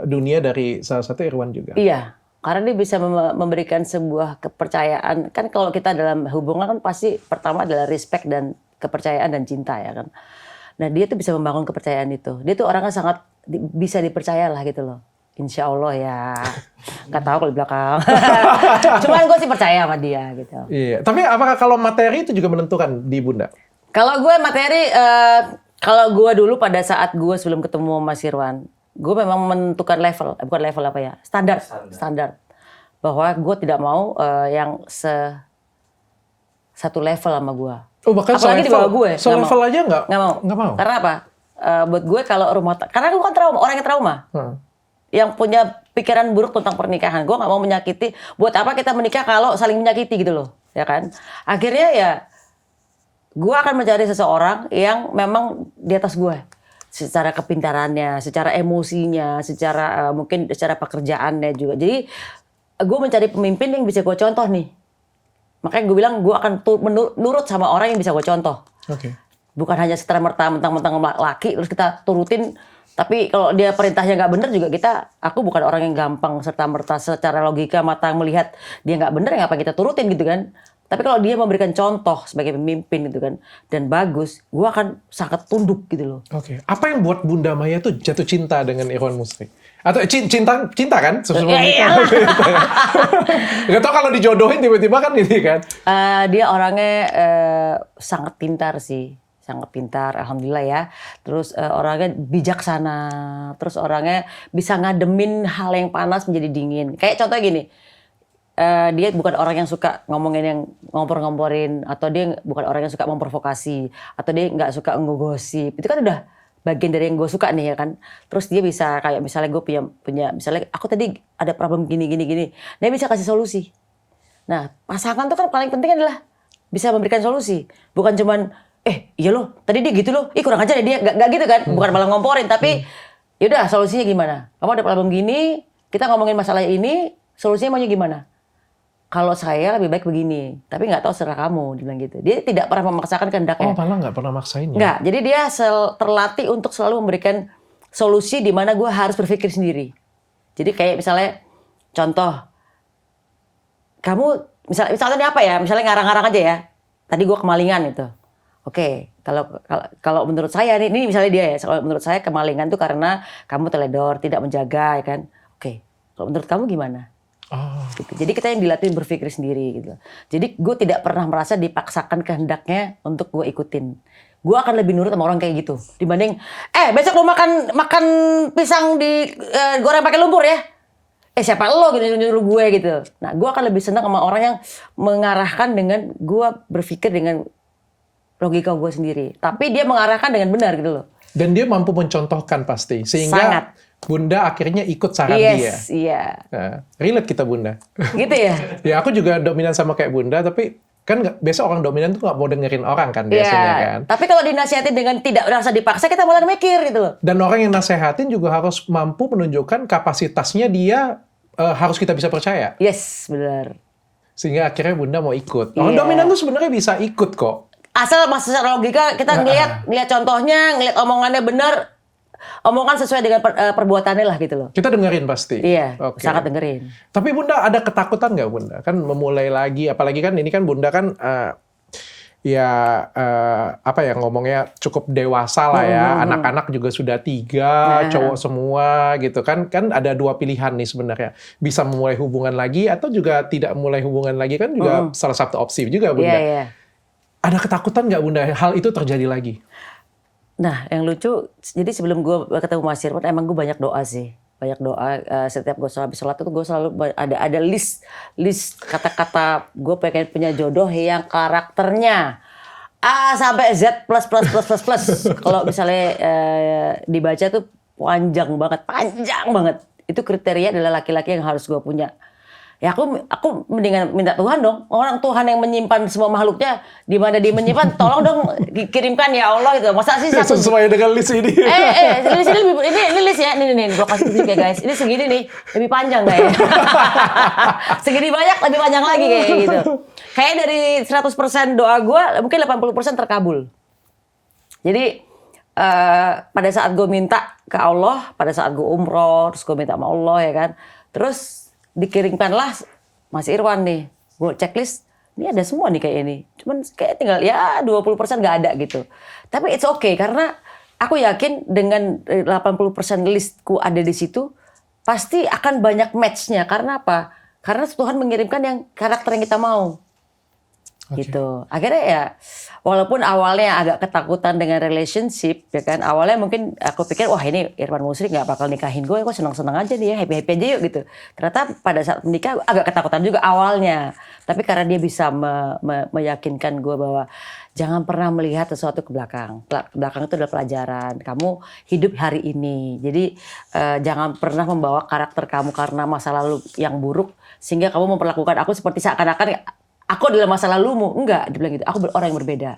dunia dari salah satu Irwan juga? Iya, karena dia bisa memberikan sebuah kepercayaan. Kan kalau kita dalam hubungan kan pasti pertama adalah respect dan kepercayaan dan cinta ya kan. Nah dia tuh bisa membangun kepercayaan itu. Dia tuh orangnya sangat bisa dipercaya lah gitu loh. Insya Allah ya. Nggak tahu kalau di belakang. Cuman gue sih percaya sama dia gitu. Iya. Tapi apakah kalau materi itu juga menentukan di Bunda? Kalau gue materi, kalau gue dulu pada saat gue sebelum ketemu Mas Irwan, gue memang menentukan level, bukan level apa ya, standar. Bahwa gue tidak mau yang satu level sama gue. Oh bahkan apalagi di bawah gue. Selevel aja nggak mau? Karena apa? Buat gue kalau karena gue kan trauma, orang yang trauma. Yang punya pikiran buruk tentang pernikahan. Gue nggak mau menyakiti. Buat apa kita menikah kalau saling menyakiti gitu loh. Ya kan? Akhirnya ya, gue akan mencari seseorang yang memang di atas gue. Secara kepintarannya, secara emosinya, secara mungkin secara pekerjaannya juga. Jadi gue mencari pemimpin yang bisa gue contoh nih. Makanya gue bilang gue akan nurut sama orang yang bisa gue contoh. Oke. Bukan hanya secara mentang-mentang laki terus kita turutin. Tapi kalau dia perintahnya nggak bener juga aku bukan orang yang gampang serta-merta secara logika mata melihat dia nggak bener ya ngapain kita turutin gitu kan. Tapi kalau dia memberikan contoh sebagai pemimpin gitu kan dan bagus, gue akan sangat tunduk gitu loh. Oke. Apa yang buat Bunda Maya tuh jatuh cinta dengan Irwan Musri? Atau cinta kan? Ya iyalah. Gak tau kalau dijodohin tiba-tiba kan gitu kan? Dia orangnya sangat pintar sih. Sangat pintar, alhamdulillah ya. Terus orangnya bijaksana. Terus orangnya bisa ngademin hal yang panas menjadi dingin. Kayak contohnya gini. Dia bukan orang yang suka ngomongin yang ngompor-ngomporin. Atau dia bukan orang yang suka memprovokasi. Atau dia nggak suka ngegosip. Itu kan udah bagian dari yang gue suka nih ya kan. Terus dia bisa kayak misalnya gue punya misalnya aku tadi ada problem gini. Dia bisa kasih solusi. Nah pasangan tuh kan paling penting adalah bisa memberikan solusi. Bukan cuman iya loh tadi dia gitu loh. Kurang aja deh dia. Gak gitu kan. Bukan malah ngomporin. Tapi yaudah solusinya gimana. Kamu ada problem gini. Kita ngomongin masalah ini. Solusinya maunya gimana. Kalau saya lebih baik begini, tapi nggak tahu serah kamu, dia bilang gitu. Dia tidak pernah memaksakan kehendaknya. Oh, malah nggak pernah maksain ya? Nggak, jadi dia terlatih untuk selalu memberikan solusi di mana gue harus berpikir sendiri. Jadi kayak misalnya, contoh, kamu, misalnya ini apa ya, misalnya ngarang-ngarang aja ya. Tadi gue kemalingan itu. Oke, kalau menurut saya, ini misalnya dia ya, kalau menurut saya kemalingan itu karena kamu teledor, tidak menjaga, ya kan. Oke, kalau menurut kamu gimana? Oh. Gitu. Jadi kita yang dilatih berpikir sendiri gitu. Jadi gue tidak pernah merasa dipaksakan kehendaknya untuk gue ikutin. Gue akan lebih nurut sama orang kayak gitu dibanding besok mau makan pisang di goreng pakai lumpur ya. Siapa lo gitu nyuruh gue gitu. Nah gue akan lebih senang sama orang yang mengarahkan dengan gue berpikir dengan logika gue sendiri. Tapi dia mengarahkan dengan benar gitu loh. Dan dia mampu mencontohkan pasti sehingga sangat. Bunda akhirnya ikut saran dia. Iya. Nah, relate kita Bunda. Gitu ya? Ya aku juga dominan sama kayak Bunda, tapi kan biasa orang dominan tuh nggak mau dengerin orang kan biasanya kan. Tapi kalau dinasihatin dengan tidak merasa dipaksa, kita malah mikir gitu loh. Dan orang yang nasehatin juga harus mampu menunjukkan kapasitasnya dia harus kita bisa percaya. Yes, benar. Sehingga akhirnya Bunda mau ikut. Orang dominan tuh sebenarnya bisa ikut kok. Asal secara logika kita ngelihat contohnya, ngelihat omongannya benar. Omongan sesuai dengan perbuatannya lah gitu loh. Kita dengerin pasti. Iya, okay. sangat dengerin. Tapi Bunda ada ketakutan nggak Bunda? Kan memulai lagi, apalagi kan ini kan Bunda kan apa ya ngomongnya cukup dewasa lah ya. Anak-anak juga sudah 3, cowok semua gitu kan. Kan ada 2 pilihan nih sebenarnya. Bisa memulai hubungan lagi atau juga tidak mulai hubungan lagi kan juga salah satu opsi juga Bunda. Iya. Ada ketakutan nggak Bunda hal itu terjadi lagi? Nah, yang lucu, jadi sebelum gue ketemu Mas Irwan, emang gue banyak doa sih. banyak doa. Setiap gue habis sholat itu gue selalu ada list kata-kata gue pengen punya jodoh yang karakternya A sampai Z plus. Kalau misalnya dibaca tuh panjang banget. Itu kriteria adalah laki-laki yang harus gue punya. Ya aku mendingan minta Tuhan dong. Orang Tuhan yang menyimpan semua makhluknya, di mana dia menyimpan, tolong dong kirimkan ya Allah gitu. Masa sih satu Sesuai dengan list ini. list ini list ya. Nih gua kasih tunjuk ya guys. Ini segini nih, lebih panjang kayak. Segini banyak lebih panjang lagi kayak gitu. Kayak dari 100% doa gua mungkin 80% terkabul. Jadi pada saat gue minta ke Allah, pada saat gue umroh, terus gue minta sama Allah ya kan. Terus dikirimkanlah Mas Irwan nih. Gue checklist, ini ada semua nih kayak ini. Cuman kayak tinggal ya 20% nggak ada gitu. Tapi it's okay karena aku yakin dengan 80% listku ada di situ, pasti akan banyak match-nya. Karena apa? Karena Tuhan mengirimkan yang karakter yang kita mau. Gitu. Akhirnya ya walaupun awalnya agak ketakutan dengan relationship ya kan, awalnya mungkin aku pikir wah ini Irwan Musrik nggak bakal nikahin gue, kok senang-senang aja nih ya, happy aja yuk gitu. Ternyata pada saat menikah agak ketakutan juga awalnya, tapi karena dia bisa meyakinkan gue bahwa jangan pernah melihat sesuatu ke belakang. Belakang itu adalah pelajaran. Kamu hidup hari ini. Jadi jangan pernah membawa karakter kamu karena masa lalu yang buruk sehingga kamu memperlakukan aku seperti seakan-akan aku adalah masa lalumu. Enggak, dia bilang gitu. Aku orang yang berbeda.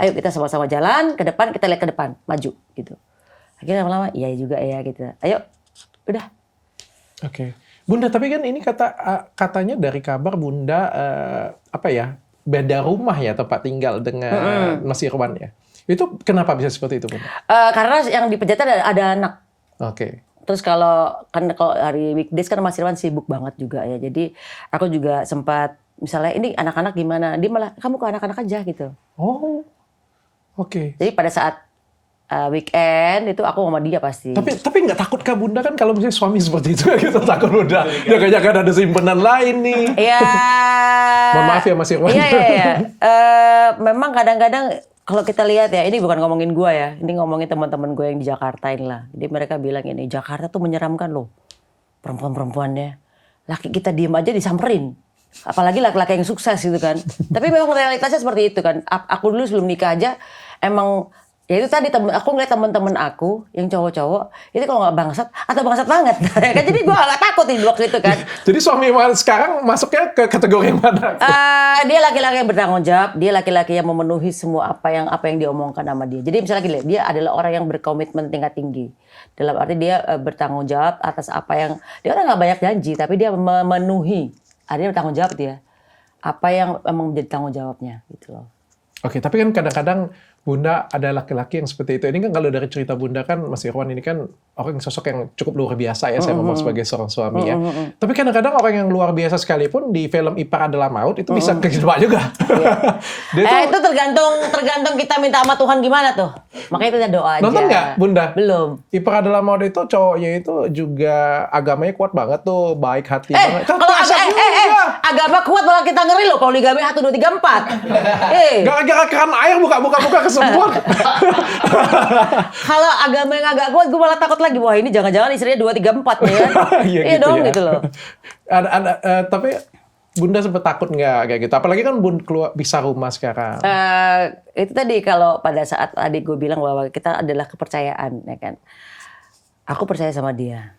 Ayo kita sama-sama jalan ke depan, kita lihat ke depan, maju gitu. Akhirnya lama-lama iya juga ya gitu. Ayo, udah. Oke. Bunda, tapi kan ini katanya dari kabar Bunda beda rumah ya tempat tinggal dengan Mas Irwan ya. Itu kenapa bisa seperti itu, Bunda? Karena yang di Pejaten ada anak. Oke. Terus kalau hari weekdays kan Mas Irwan sibuk banget juga ya. Jadi aku juga sempat misalnya ini anak-anak gimana? Dia malah kamu ke anak-anak aja gitu. Oh. Oke. Jadi pada saat weekend itu aku sama dia pasti. Tapi nggak takut kah Bunda kan kalau misalnya suami seperti itu kita takut Bunda. Jangan-jangan ada simpenan lain nih. Iya. Mohon maaf ya Mas Irwan. Iya. Memang kadang-kadang kalau kita lihat ya, ini bukan ngomongin gua ya, ini ngomongin teman-teman gue yang di Jakarta ini lah. Jadi mereka bilang ini Jakarta tuh menyeramkan loh, perempuan-perempuannya. Laki kita diem aja disamperin, apalagi laki-laki yang sukses gitu kan. Tapi memang realitasnya seperti itu kan. Aku dulu sebelum nikah aja emang ya itu tadi aku ngeliat teman-teman aku yang cowok-cowok itu kalau nggak bangsat atau bangsat banget kan, jadi gue agak takut di waktu itu kan. Jadi suami sekarang masuknya ke kategori yang mana? Dia laki-laki yang bertanggung jawab, dia laki-laki yang memenuhi semua apa yang diomongkan sama dia. Jadi misalnya gini, dia adalah orang yang berkomitmen tingkat tinggi. Dalam arti dia bertanggung jawab atas apa yang dia orang nggak banyak janji, tapi dia memenuhi. Dia bertanggung jawab dia apa yang memang menjadi tanggung jawabnya gitu loh. Oke, tapi kan kadang-kadang Bunda ada laki-laki yang seperti itu. Ini kan kalau dari cerita Bunda kan Mas Irwan ini kan orang sosok yang cukup luar biasa ya, saya ngomong sebagai seorang suami ya. Tapi kadang-kadang orang yang luar biasa sekalipun di film Ipar Adalah Maut itu bisa kejebak juga. Iya. Itu tergantung kita minta sama Tuhan gimana tuh. Makanya itu doa aja. Nonton nggak Bunda? Belum. Ipar Adalah Maut itu cowoknya itu juga agamanya kuat banget tuh, baik hati banget. Kalau agama kuat malah kita ngeri loh, poligami 1, 2, 3, 4. Gara-gara keran air buka kesembuhan. Kalau agama yang agak kuat, gue malah takut lagi. Wah ini jangan-jangan istrinya 2, 3, 4 nih kan. Iya gitu dong ya. gitu loh. Tapi Bunda sempat takut nggak kayak gitu? Apalagi kan Bunda keluar bisa rumah sekarang. Itu tadi kalau pada saat adik gue bilang bahwa kita adalah kepercayaan, ya kan. Aku percaya sama dia.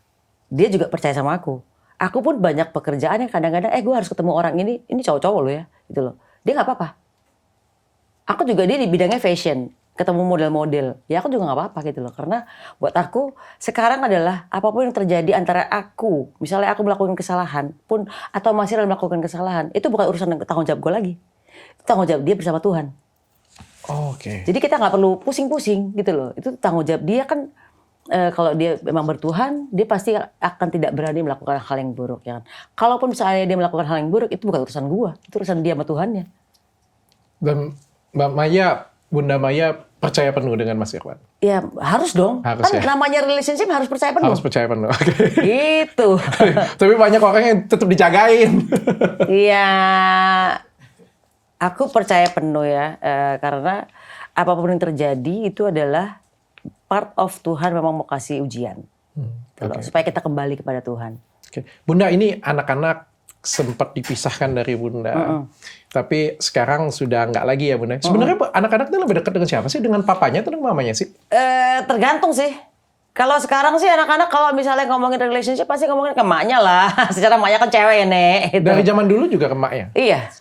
Dia juga percaya sama aku. Aku pun banyak pekerjaan yang kadang-kadang, gue harus ketemu orang ini cowok-cowok loh ya, gitu loh. Dia nggak apa-apa. Aku juga dia di bidangnya fashion, ketemu model-model, ya aku juga nggak apa-apa gitu loh. Karena buat aku sekarang adalah apapun yang terjadi antara aku, misalnya aku melakukan kesalahan pun atau masih melakukan kesalahan, itu bukan urusan tanggung jawab gue lagi, itu tanggung jawab dia bersama Tuhan. Oke. Jadi kita nggak perlu pusing-pusing gitu loh, itu tanggung jawab dia kan. Kalau dia memang bertuhan, dia pasti akan tidak berani melakukan hal yang buruk, ya kan? Kalaupun misalnya dia melakukan hal yang buruk, itu bukan urusan gua, itu urusan dia sama Tuhannya. Dan Bunda Maya percaya penuh dengan Mas Irwan? Ya harus dong, harus, kan ya? namanya relationship harus percaya penuh. Harus percaya penuh, oke. Gitu. Tapi banyak orang yang tetap dijagain. Iya, aku percaya penuh ya, karena apapun yang terjadi itu adalah part of Tuhan memang mau kasih ujian. gitu loh, Oke. supaya kita kembali kepada Tuhan. Oke. Bunda, ini anak-anak sempat dipisahkan dari Bunda. Tapi sekarang sudah nggak lagi ya Bunda. Sebenarnya anak-anak itu lebih dekat dengan siapa sih? Dengan papanya atau dengan mamanya sih? Tergantung sih. Kalau sekarang sih anak-anak kalau misalnya ngomongin relationship pasti ngomongin ke emaknya lah. Secara emaknya kan cewek ya, Nek. Gitu. Dari zaman dulu juga ke emaknya? Iya.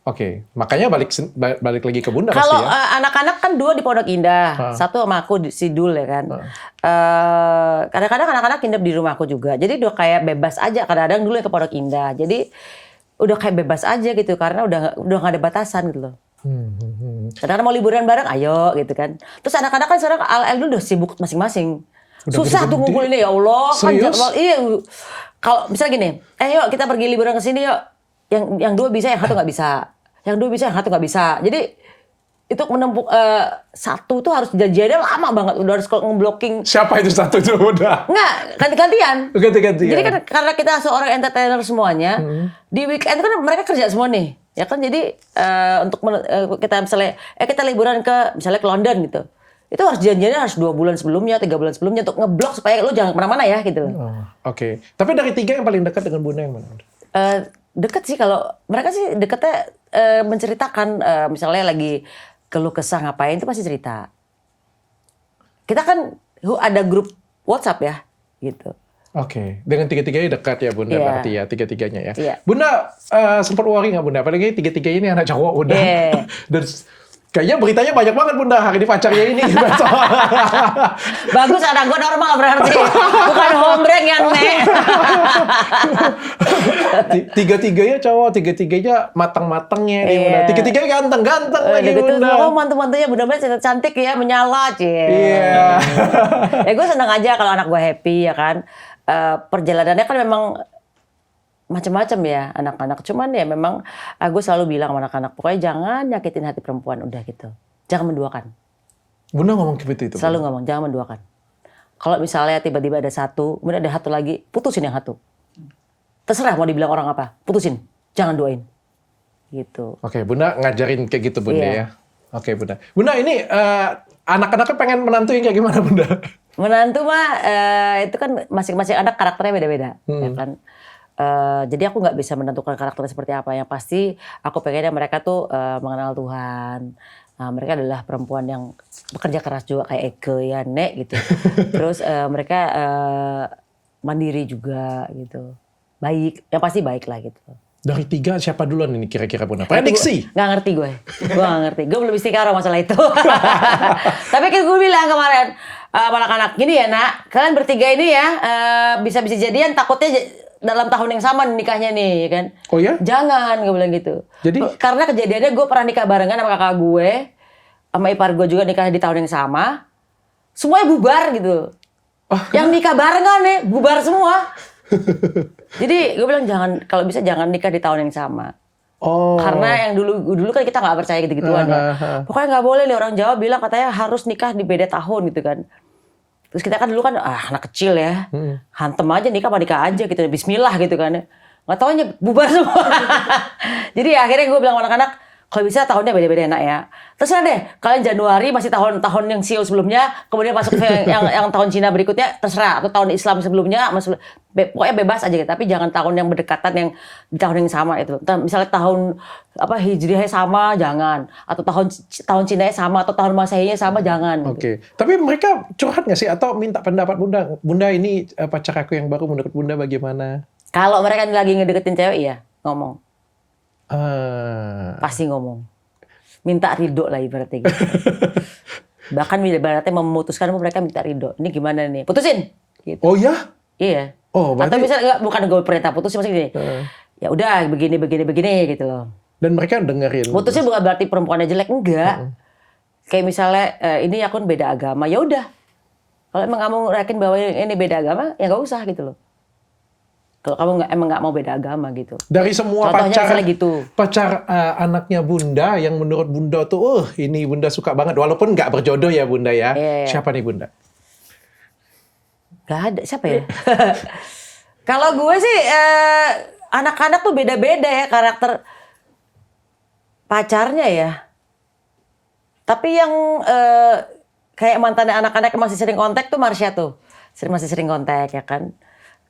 Oke, makanya balik lagi ke Bunda Kalau pasti ya? anak-anak kan dua di Pondok Indah, satu sama aku si Dul ya kan. Kadang-kadang anak-anak nginep di rumahku juga. Jadi udah kayak bebas aja. Kadang-kadang dulu yang ke Pondok Indah. Jadi udah kayak bebas aja gitu karena udah nggak ada batasan gitu loh. Kadang-kadang mau liburan bareng, ayo gitu kan. Terus anak-anak kan sekarang al dulu udah sibuk masing-masing. Udah Susah tuh gede-gede. ngumpulinnya ya Allah. Serius? Iya. Kalau misalnya gini, yuk kita pergi liburan ke sini yuk. Yang dua bisa, yang satu nggak bisa. Yang dua bisa, yang satu nggak bisa. Jadi itu menempuh satu tuh harus janjiannya lama banget. Udah harus ngeblocking. Siapa itu satu itu Bunda? Nggak, ganti-gantian. Ganti-gantian. Jadi kan karena kita seorang entertainer semuanya, di weekend kan mereka kerja semua nih. Ya kan jadi untuk kita misalnya kita liburan ke misalnya ke London gitu. Itu harus janjiannya harus 2 bulan sebelumnya, 3 bulan sebelumnya untuk ngeblok supaya lu jangan kemana-mana ya gitu. Oh, Oke. Tapi dari 3 yang paling dekat dengan Bunda yang mana? Deket sih kalau mereka sih deketnya menceritakan misalnya lagi keluh kesah ngapain itu pasti cerita. Kita kan ada grup WhatsApp ya gitu. Oke, dengan tiga-tiganya dekat ya Bunda Iya. berarti ya, tiga-tiganya ya. Iya. Bunda sempat worry nggak Bunda? Apalagi tiga-tiganya ini anak cowok Bunda. Iya. Dan kayaknya beritanya banyak banget Bunda, hari ini pacarnya ini. Bagus anak gue normal berarti. Bukan hombreng ya Nek. Tiga-tiganya cowok, tiga-tiganya matang-matangnya nih Bunda. Iya. Tiga-tiganya ganteng-ganteng lagi Gitu. Bunda. Oh mantu-mantunya benar-benar cantik ya, menyala Iya. Ya gue senang aja kalau anak gue happy ya kan. Perjalanannya kan memang macam-macam ya anak-anak. Cuman ya memang gue selalu bilang sama anak-anak, pokoknya jangan nyakitin hati perempuan udah gitu. Jangan menduakan. Bunda ngomong seperti itu. Selalu ngomong jangan menduakan. Kalau misalnya tiba-tiba ada satu, kemudian ada satu lagi, putusin yang satu. Terserah mau dibilang orang apa, putusin. Jangan doain. Gitu. Oke, Bunda ngajarin kayak gitu Bunda Iya. ya. Oke Bunda. Bunda ini anak-anaknya pengen menantu yang kayak gimana Bunda? Menantu mah itu kan masing-masing anak karakternya beda-beda, ya kan. Jadi aku nggak bisa menentukan karakternya seperti apa. Yang pasti aku pengennya mereka tuh mengenal Tuhan. Mereka adalah perempuan yang bekerja keras juga kayak Eke ya Nek gitu. Terus mereka mandiri juga gitu. Baik, yang pasti baik lah gitu. Dari 3 siapa duluan ini kira-kira Bunda? Prediksi. Nggak ngerti gue. Gue nggak ngerti. Gue belum istiqarah masalah itu. Tapi kan gue bilang kemarin, anak-anak gini ya nak, kalian bertiga ini ya bisa-bisa jadian takutnya dalam tahun yang sama nikahnya nih ya kan. Oh ya? Jangan, gue bilang gitu. Jadi? Karena kejadiannya gue pernah nikah barengan sama kakak gue, sama ipar gue juga nikah di tahun yang sama. Semuanya bubar gitu. Yang nikah barengan nih, bubar semua. Jadi gue bilang kalau bisa jangan nikah di tahun yang sama. Oh. Karena yang dulu kan kita nggak percaya gitu-gituan ya. Pokoknya nggak boleh nih, orang Jawa bilang katanya harus nikah di beda tahun gitu kan. Terus kita kan dulu kan anak kecil ya. Hantem aja nikah aja gitu. Bismillah gitu kan. Nggak taunya bubar semua. Jadi akhirnya gue bilang sama anak-anak, kalau bisa tahunnya beda-beda enak ya. Terserah deh, kalian Januari masih tahun yang Sio sebelumnya, kemudian masuk ke yang tahun Cina berikutnya, terserah. Atau tahun Islam sebelumnya, pokoknya bebas aja gitu. Tapi jangan tahun yang berdekatan yang di tahun yang sama itu. Misalnya tahun Hijriahnya sama, jangan. Atau tahun Cinanya sama, atau tahun Masehinya sama, jangan. Oke. Tapi mereka curhat nggak sih atau minta pendapat Bunda? Bunda ini pacar aku yang baru menurut Bunda bagaimana? Kalau mereka lagi ngedeketin cewek ya ngomong. Ah. Pasti ngomong. Minta ridho lah ibaratnya gitu. Bahkan ibaratnya memutuskan mereka minta ridho. Ini gimana nih? Putusin. Gitu. Oh ya? Iya. Oh, berarti- Atau misalnya bukan gue perintah putusin maksudnya gini. Ya udah begini gitu loh. Dan mereka dengerin. Putusin bukan berarti perempuannya jelek, enggak. Kayak misalnya ini akun beda agama, ya udah. Kalau emang kamu yakin bahwa ini beda agama, ya nggak usah gitu loh. Kalau kamu emang nggak mau beda agama gitu. Dari semua Contohnya pacar misalnya gitu. pacar anaknya Bunda yang menurut Bunda tuh, ini Bunda suka banget. Walaupun nggak berjodoh ya Bunda ya. Iya. Siapa nih Bunda? Gak ada, siapa ya? Kalau gue sih anak-anak tuh beda-beda ya karakter pacarnya ya. Tapi yang kayak mantan anak-anak yang masih sering kontak tuh Marsha tuh. masih sering kontak ya kan.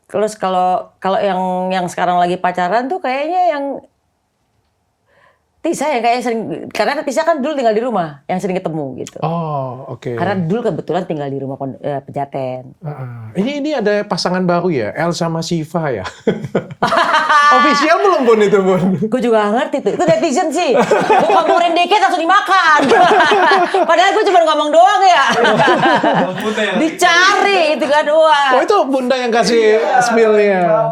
Terus kalau yang sekarang lagi pacaran tuh kayaknya yang Tisa yang kayaknya sering, karena Tisa kan dulu tinggal di rumah, yang sering ketemu gitu. Oh, oke. Karena dulu kebetulan tinggal di rumah Pejaten. Ini ada pasangan baru ya, El sama Siva ya. Official belum Bun itu Bun? Gue juga gak ngerti tuh, itu netizen sih. Gue ngomongin dikit langsung dimakan. Padahal gue cuma ngomong doang ya. Dicari itu kan, wah. Oh itu Bunda yang kasih spillnya.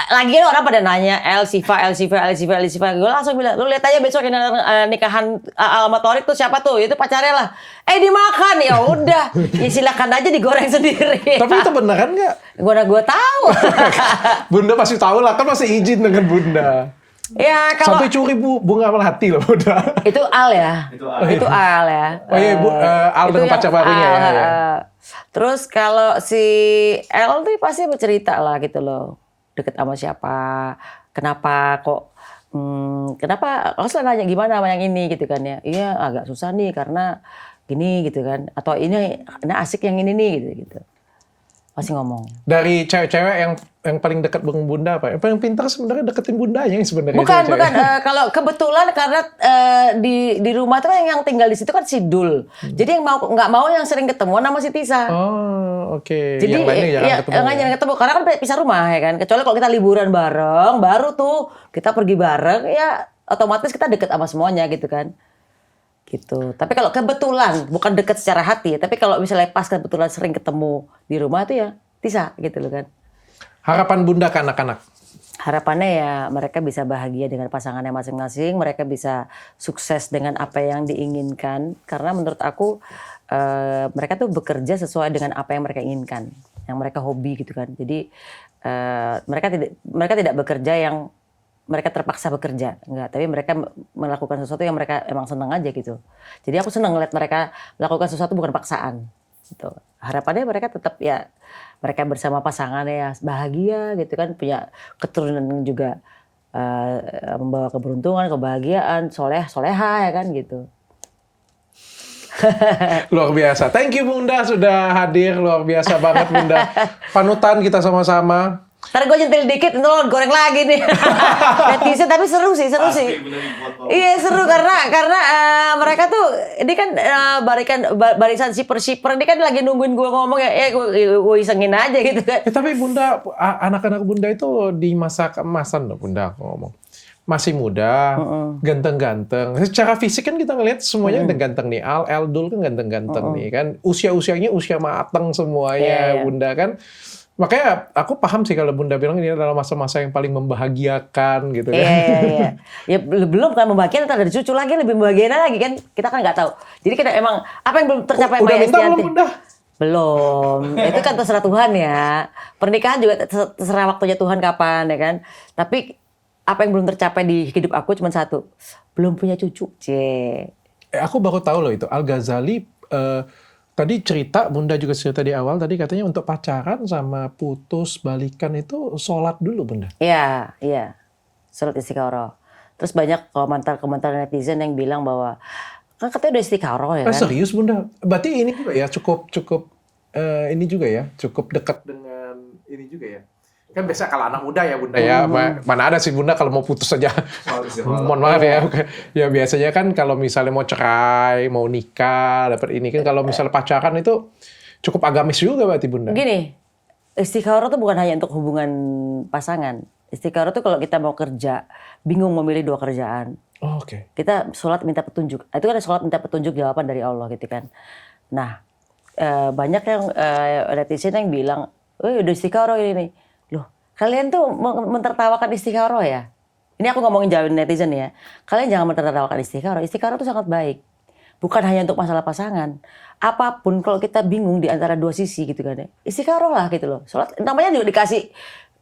Lagian orang pada nanya El Siva. Gue langsung bilang, lu lihat aja besok ini nikahan Alma Thorik tuh siapa tuh? Itu pacarnya lah. Dimakan ya udah. Ya silakan aja digoreng sendiri. Tapi itu beneran nggak? Gue tahu. Bunda pasti tahu lah, kan masih izin dengan Bunda. Ya kalau Sampai curi bunga melati loh Bunda. itu Al ya. Itu Al ya. Oh iya, Al itu dengan yang pacar barunya ya. Al, ya. Terus kalau si El tuh pasti bercerita lah gitu loh. Deket sama siapa, kenapa kok, kenapa, aku selalu nanya gimana sama yang ini gitu kan ya. Iya agak susah nih karena gini gitu kan. Atau ini asik yang ini nih gitu. Masih ngomong. Dari cewek-cewek yang paling dekat dengan Bunda apa? Yang paling pintar sebenarnya deketin Bundanya sebenarnya. Bukan. cewek-cewek. Kalau kebetulan karena di rumah tuh yang tinggal di situ kan si Dul. Jadi yang nggak mau yang sering ketemu sama si Tisa. Oh, oke. Jadi yang lainnya jarang ketemu. yang jarang ketemu karena kan pisah rumah ya kan. Kecuali kalau kita liburan bareng, baru tuh kita pergi bareng ya otomatis kita deket sama semuanya gitu kan. Gitu. Tapi kalau kebetulan bukan deket secara hati, tapi kalau misalnya pas kebetulan sering ketemu di rumah tuh ya Tisa gitu loh kan. Harapan Bunda ke anak-anak? Harapannya ya mereka bisa bahagia dengan pasangannya masing-masing, mereka bisa sukses dengan apa yang diinginkan. Karena menurut aku mereka tuh bekerja sesuai dengan apa yang mereka inginkan, yang mereka hobi gitu kan. Jadi mereka tidak bekerja yang mereka terpaksa bekerja, enggak. Tapi mereka melakukan sesuatu yang mereka emang senang aja gitu. Jadi aku senang ngeliat mereka melakukan sesuatu bukan paksaan. Gitu. Harapannya mereka tetap ya mereka bersama pasangannya ya bahagia gitu kan, punya keturunan yang juga membawa keberuntungan, kebahagiaan, soleha ya kan gitu. Luar biasa. Thank you Bunda sudah hadir, luar biasa banget Bunda. Panutan kita sama-sama. Ntar gue nyentil dikit, itu goreng lagi nih. Netizen, tapi seru sih. Iya seru karena mereka tuh ini kan barisan shipper ini kan lagi nungguin gue ngomong ya gue isengin aja gitu kan. Tapi Bunda, anak-anak Bunda itu di masa keemasan loh Bunda aku ngomong. Masih muda, ganteng-ganteng. Secara fisik kan kita ngelihat semuanya ganteng nih. Eldul kan ganteng-ganteng nih kan. Usia-usianya usia matang semuanya Bunda kan. Makanya aku paham sih kalau Bunda bilang ini adalah masa-masa yang paling membahagiakan gitu kan. Iya. Ya belum kan membahagiakan, ntar ada cucu lagi lebih membahagiakan lagi kan. Kita kan nggak tahu. Jadi kita emang apa yang belum tercapai Udah Maya minta Estianty? belum Bunda? Belum. Itu kan terserah Tuhan ya. Pernikahan juga terserah waktunya Tuhan kapan ya kan. Tapi apa yang belum tercapai di hidup aku cuma satu. Belum punya cucu. Aku baru tahu loh itu. Al-Ghazali tadi cerita, Bunda juga cerita di awal tadi katanya untuk pacaran sama putus balikan itu sholat dulu Bunda. Iya. Sholat istikharah. Terus banyak komentar netizen yang bilang bahwa kan katanya udah istikharah ya kan. Serius Bunda? Berarti ini juga ya cukup ini juga ya, cukup dekat dengan ini juga ya. Kan biasa kalau anak muda ya Bunda ya, mana ada sih Bunda kalau mau putus saja. Mohon maaf ya. Ya biasanya kan kalau misalnya mau cerai, mau nikah, dapat ini kan kalau misalnya pacaran itu cukup agamis juga berarti Bunda. Gini, istikharah tuh bukan hanya untuk hubungan pasangan. Istikharah tuh kalau kita mau kerja, bingung memilih 2 kerjaan. Oh, oke. Kita sholat minta petunjuk. Itu kan sholat minta petunjuk jawaban dari Allah gitu kan. Nah, banyak yang netizen yang bilang, udah istikharah ini nih. Loh, kalian tuh mentertawakan istikharah ya? Ini aku ngomongin jawabin netizen ya. Kalian jangan mentertawakan istikharah. Istikharah itu sangat baik. Bukan hanya untuk masalah pasangan. Apapun kalau kita bingung di antara 2 sisi gitu kan ya. Istikharah lah gitu loh. Sholat, namanya juga dikasih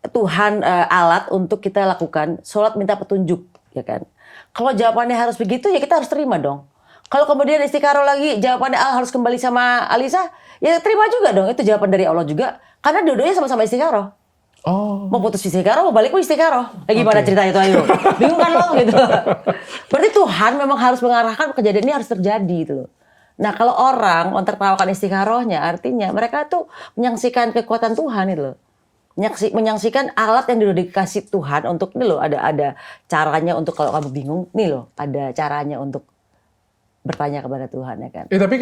Tuhan alat untuk kita lakukan. Sholat minta petunjuk ya kan. Kalau jawabannya harus begitu ya kita harus terima dong. Kalau kemudian istikharah lagi jawabannya harus kembali sama Alisa. Ya terima juga dong. Itu jawaban dari Allah juga. Karena dua-duanya sama-sama istikharah. Oh. Mau putus istikharah, mau balik pun istikharah. Gimana ceritanya itu ayo? Bingung kan lo gitu. Berarti Tuhan memang harus mengarahkan kejadian ini harus terjadi gitu loh. Nah kalau orang mentertawakan istikharahnya, artinya mereka tuh menyaksikan kekuatan Tuhan itu loh. Menyaksikan alat yang sudah dikasih Tuhan untuk ini loh, ada caranya untuk kalau kamu bingung, nih loh, ada caranya untuk bertanya kepada Tuhan ya kan. Tapi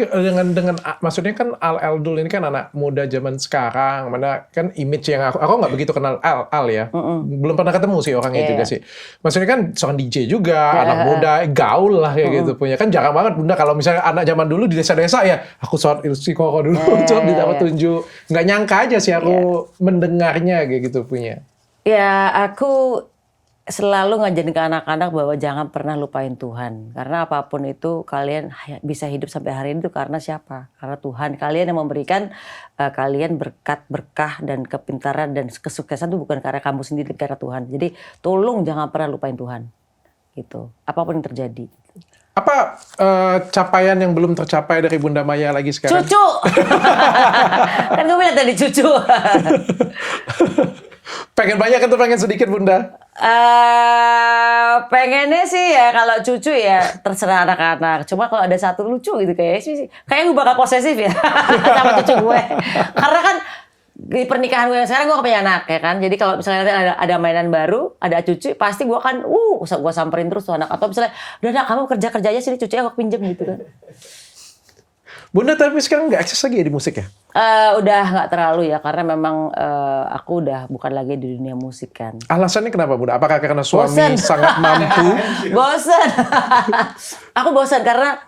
dengan maksudnya kan Al Eldul ini kan anak muda zaman sekarang, mana kan image yang aku nggak begitu kenal Al ya, belum pernah ketemu sih orangnya juga sih. Maksudnya kan seorang DJ juga, anak muda, gaul lah kayak gitu punya. Kan jarang banget Bunda kalau misalnya anak zaman dulu di desa-desa ya, aku sholat istiqoroh dulu untuk didapat tunjuk. Nggak nyangka aja sih aku mendengarnya kayak gitu punya. Ya aku selalu ngajarin ke anak-anak bahwa jangan pernah lupain Tuhan. Karena apapun itu kalian bisa hidup sampai hari ini itu karena siapa? Karena Tuhan. Kalian yang memberikan kalian berkat, berkah, dan kepintaran dan kesuksesan itu bukan karena kamu sendiri, karena Tuhan. Jadi tolong jangan pernah lupain Tuhan. Gitu. Apapun yang terjadi. Apa capaian yang belum tercapai dari Bunda Maya lagi sekarang? Cucu! Kan gue bilang tadi cucu. Pengen banyak atau pengen sedikit Bunda? Pengennya sih ya kalau cucu ya terserah anak-anak. Cuma kalau ada satu lucu gitu kayaknya gue bakal posesif ya sama cucu gue. Karena kan di pernikahan gue yang sekarang gue gak punya anak ya kan. Jadi kalau misalnya nanti ada mainan baru, ada cucu, pasti gue akan gue samperin terus tuh anak. Atau misalnya, udah nak kamu kerja aja sini, cucunya aku pinjem gitu kan. Bunda tapi sekarang nggak eksis lagi ya di musik ya? Udah nggak terlalu ya, karena memang aku udah bukan lagi di dunia musik kan. Alasannya kenapa Bunda? Apakah karena suami Bosen. sangat mampu? Bosen. Aku bosen karena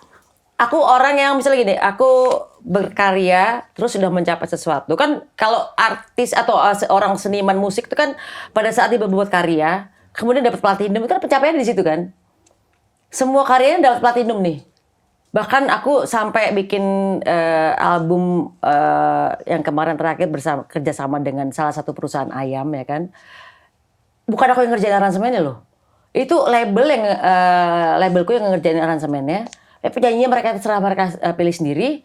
aku orang yang misalnya gini, aku berkarya terus sudah mencapai sesuatu. Kan kalau artis atau orang seniman musik itu kan pada saat dia berbuat karya, kemudian dapat platinum, itu kan pencapaian di situ kan. Semua karyanya dapat platinum nih. Bahkan aku sampai bikin album yang kemarin terakhir kerjasama dengan salah satu perusahaan ayam ya kan. Bukan aku yang ngerjain aransemennya loh. Itu labelku yang ngerjain aransemennya. Penyanyinya mereka terserah mereka pilih sendiri.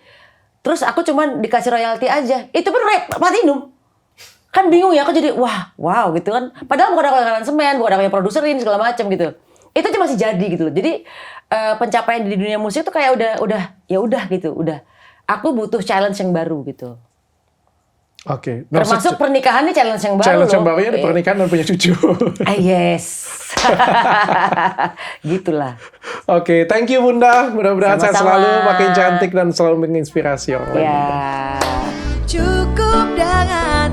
Terus aku cuman dikasih royalti aja. Itu pun platinum. Kan bingung ya, aku jadi wow gitu kan. Padahal bukan aku yang aransemen, bukan aku yang produserin segala macam gitu. Itu aja masih jadi gitu loh. Jadi pencapaian di dunia musik tuh kayak udah gitu, udah. Aku butuh challenge yang baru gitu. Oke. Termasuk pernikahan nih challenge yang baru. Challenge yang barunya di pernikahan dan punya cucu. Yes. Gitulah. Oke, thank you Bunda. Mudah-mudahan sehat Sama-sama. selalu, makin cantik dan selalu menginspirasi orang lain. Ya. Cukup dengan